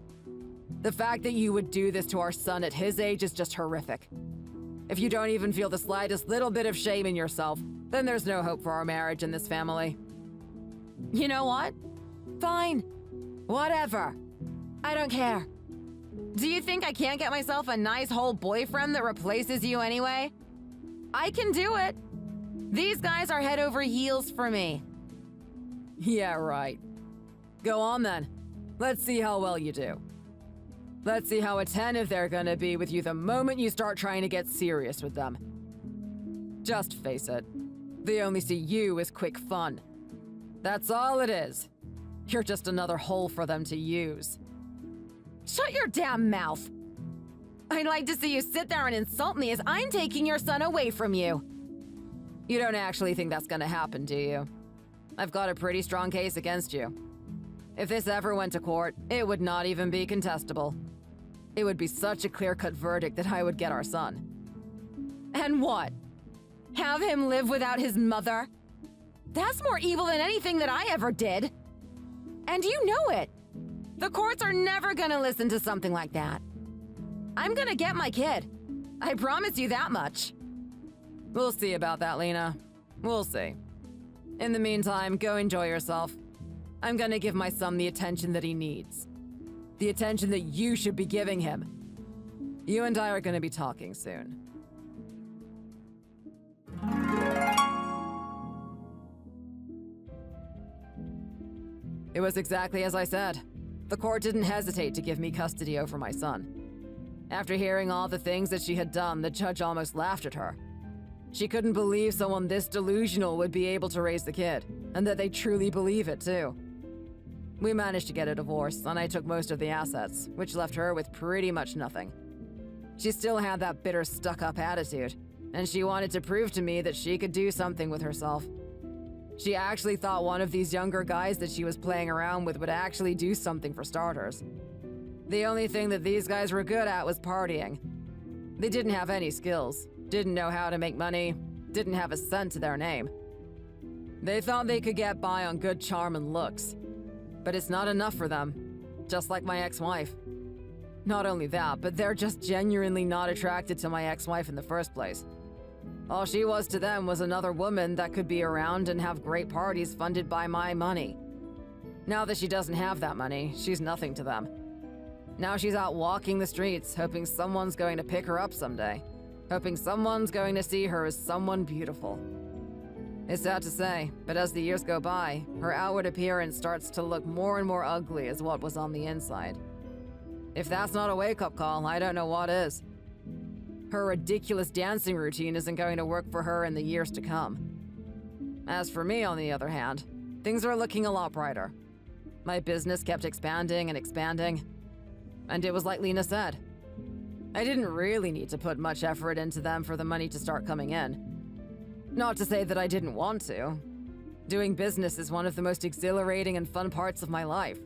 The fact that you would do this to our son at his age is just horrific. If you don't even feel the slightest little bit of shame in yourself, then there's no hope for our marriage in this family. You know what? Fine. Whatever. I don't care. Do you think I can't get myself a nice whole boyfriend that replaces you anyway? I can do it. These guys are head over heels for me. Yeah, right. Go on then. Let's see how well you do. Let's see how attentive they're gonna be with you the moment you start trying to get serious with them. Just face it, they only see you as quick fun. That's all it is. You're just another hole for them to use. Shut your damn mouth. I'd like to see you sit there and insult me as I'm taking your son away from you. You don't actually think that's gonna happen, do you? I've got a pretty strong case against you. If this ever went to court, it would not even be contestable. It would be such a clear-cut verdict that I would get our son. And what? Have him live without his mother? That's more evil than anything that I ever did. And you know it. The courts are never gonna listen to something like that. I'm gonna get my kid. I promise you that much. We'll see about that, Lena. We'll see. In the meantime, go enjoy yourself. I'm gonna give my son the attention that he needs. The attention that you should be giving him. You and I are gonna be talking soon. It was exactly as I said. The court didn't hesitate to give me custody over my son. After hearing all the things that she had done, the judge almost laughed at her. She couldn't believe someone this delusional would be able to raise the kid, and that they truly believe it too. We managed to get a divorce, and I took most of the assets, which left her with pretty much nothing. She still had that bitter, stuck-up attitude, and she wanted to prove to me that she could do something with herself. She actually thought one of these younger guys that she was playing around with would actually do something for starters. The only thing that these guys were good at was partying. They didn't have any skills, didn't know how to make money, didn't have a cent to their name. They thought they could get by on good charm and looks. But it's not enough for them, just like my ex-wife. Not only that, but they're just genuinely not attracted to my ex-wife in the first place. All she was to them was another woman that could be around and have great parties funded by my money. Now that she doesn't have that money, she's nothing to them. Now she's out walking the streets, hoping someone's going to pick her up someday. Hoping someone's going to see her as someone beautiful. It's sad to say, but as the years go by, her outward appearance starts to look more and more ugly as what was on the inside. If that's not a wake-up call, I don't know what is. Her ridiculous dancing routine isn't going to work for her in the years to come. As for me, on the other hand, things are looking a lot brighter. My business kept expanding and expanding, and it was like Lena said. I didn't really need to put much effort into them for the money to start coming in. Not to say that I didn't want to. Doing business is one of the most exhilarating and fun parts of my life.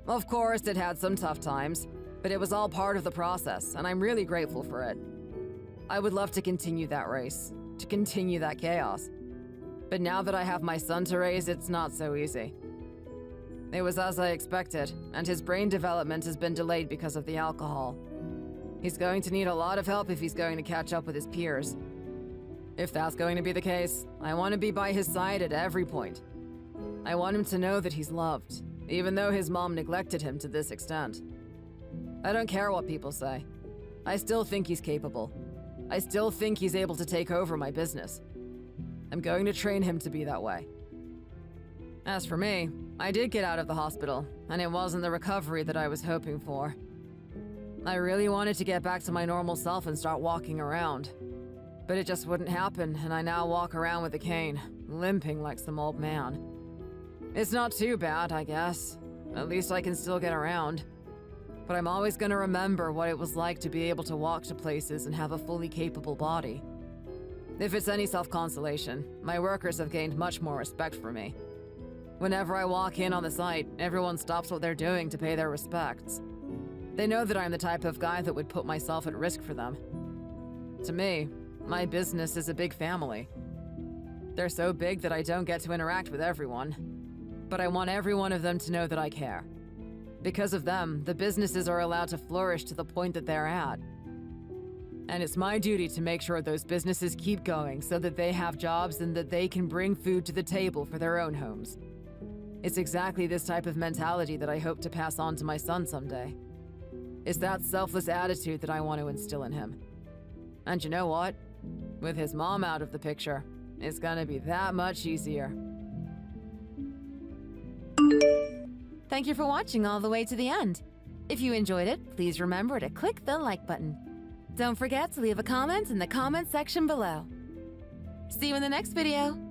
Of course, it had some tough times, but it was all part of the process, and I'm really grateful for it. I would love to continue that race, to continue that chaos. But now that I have my son to raise, it's not so easy. It was as I expected, and his brain development has been delayed because of the alcohol. He's going to need a lot of help if he's going to catch up with his peers. If that's going to be the case, I want to be by his side at every point. I want him to know that he's loved, even though his mom neglected him to this extent. I don't care what people say. I still think he's capable. I still think he's able to take over my business. I'm going to train him to be that way. As for me, I did get out of the hospital, and it wasn't the recovery that I was hoping for. I really wanted to get back to my normal self and start walking around. But it just wouldn't happen, and I now walk around with a cane, limping like some old man. It's not too bad, I guess. At least I can still get around. But I'm always gonna remember what it was like to be able to walk to places and have a fully capable body. If it's any self-consolation, my workers have gained much more respect for me. Whenever I walk in on the site, everyone stops what they're doing to pay their respects. They know that I'm the type of guy that would put myself at risk for them. To me, my business is a big family. They're so big that I don't get to interact with everyone. But I want every one of them to know that I care. Because of them, the businesses are allowed to flourish to the point that they're at. And it's my duty to make sure those businesses keep going so that they have jobs and that they can bring food to the table for their own homes. It's exactly this type of mentality that I hope to pass on to my son someday. It's that selfless attitude that I want to instill in him. And you know what? With his mom out of the picture, it's gonna be that much easier. Thank you for watching all the way to the end. If you enjoyed it, please remember to click the like button. Don't forget to leave a comment in the comment section below. See you in the next video.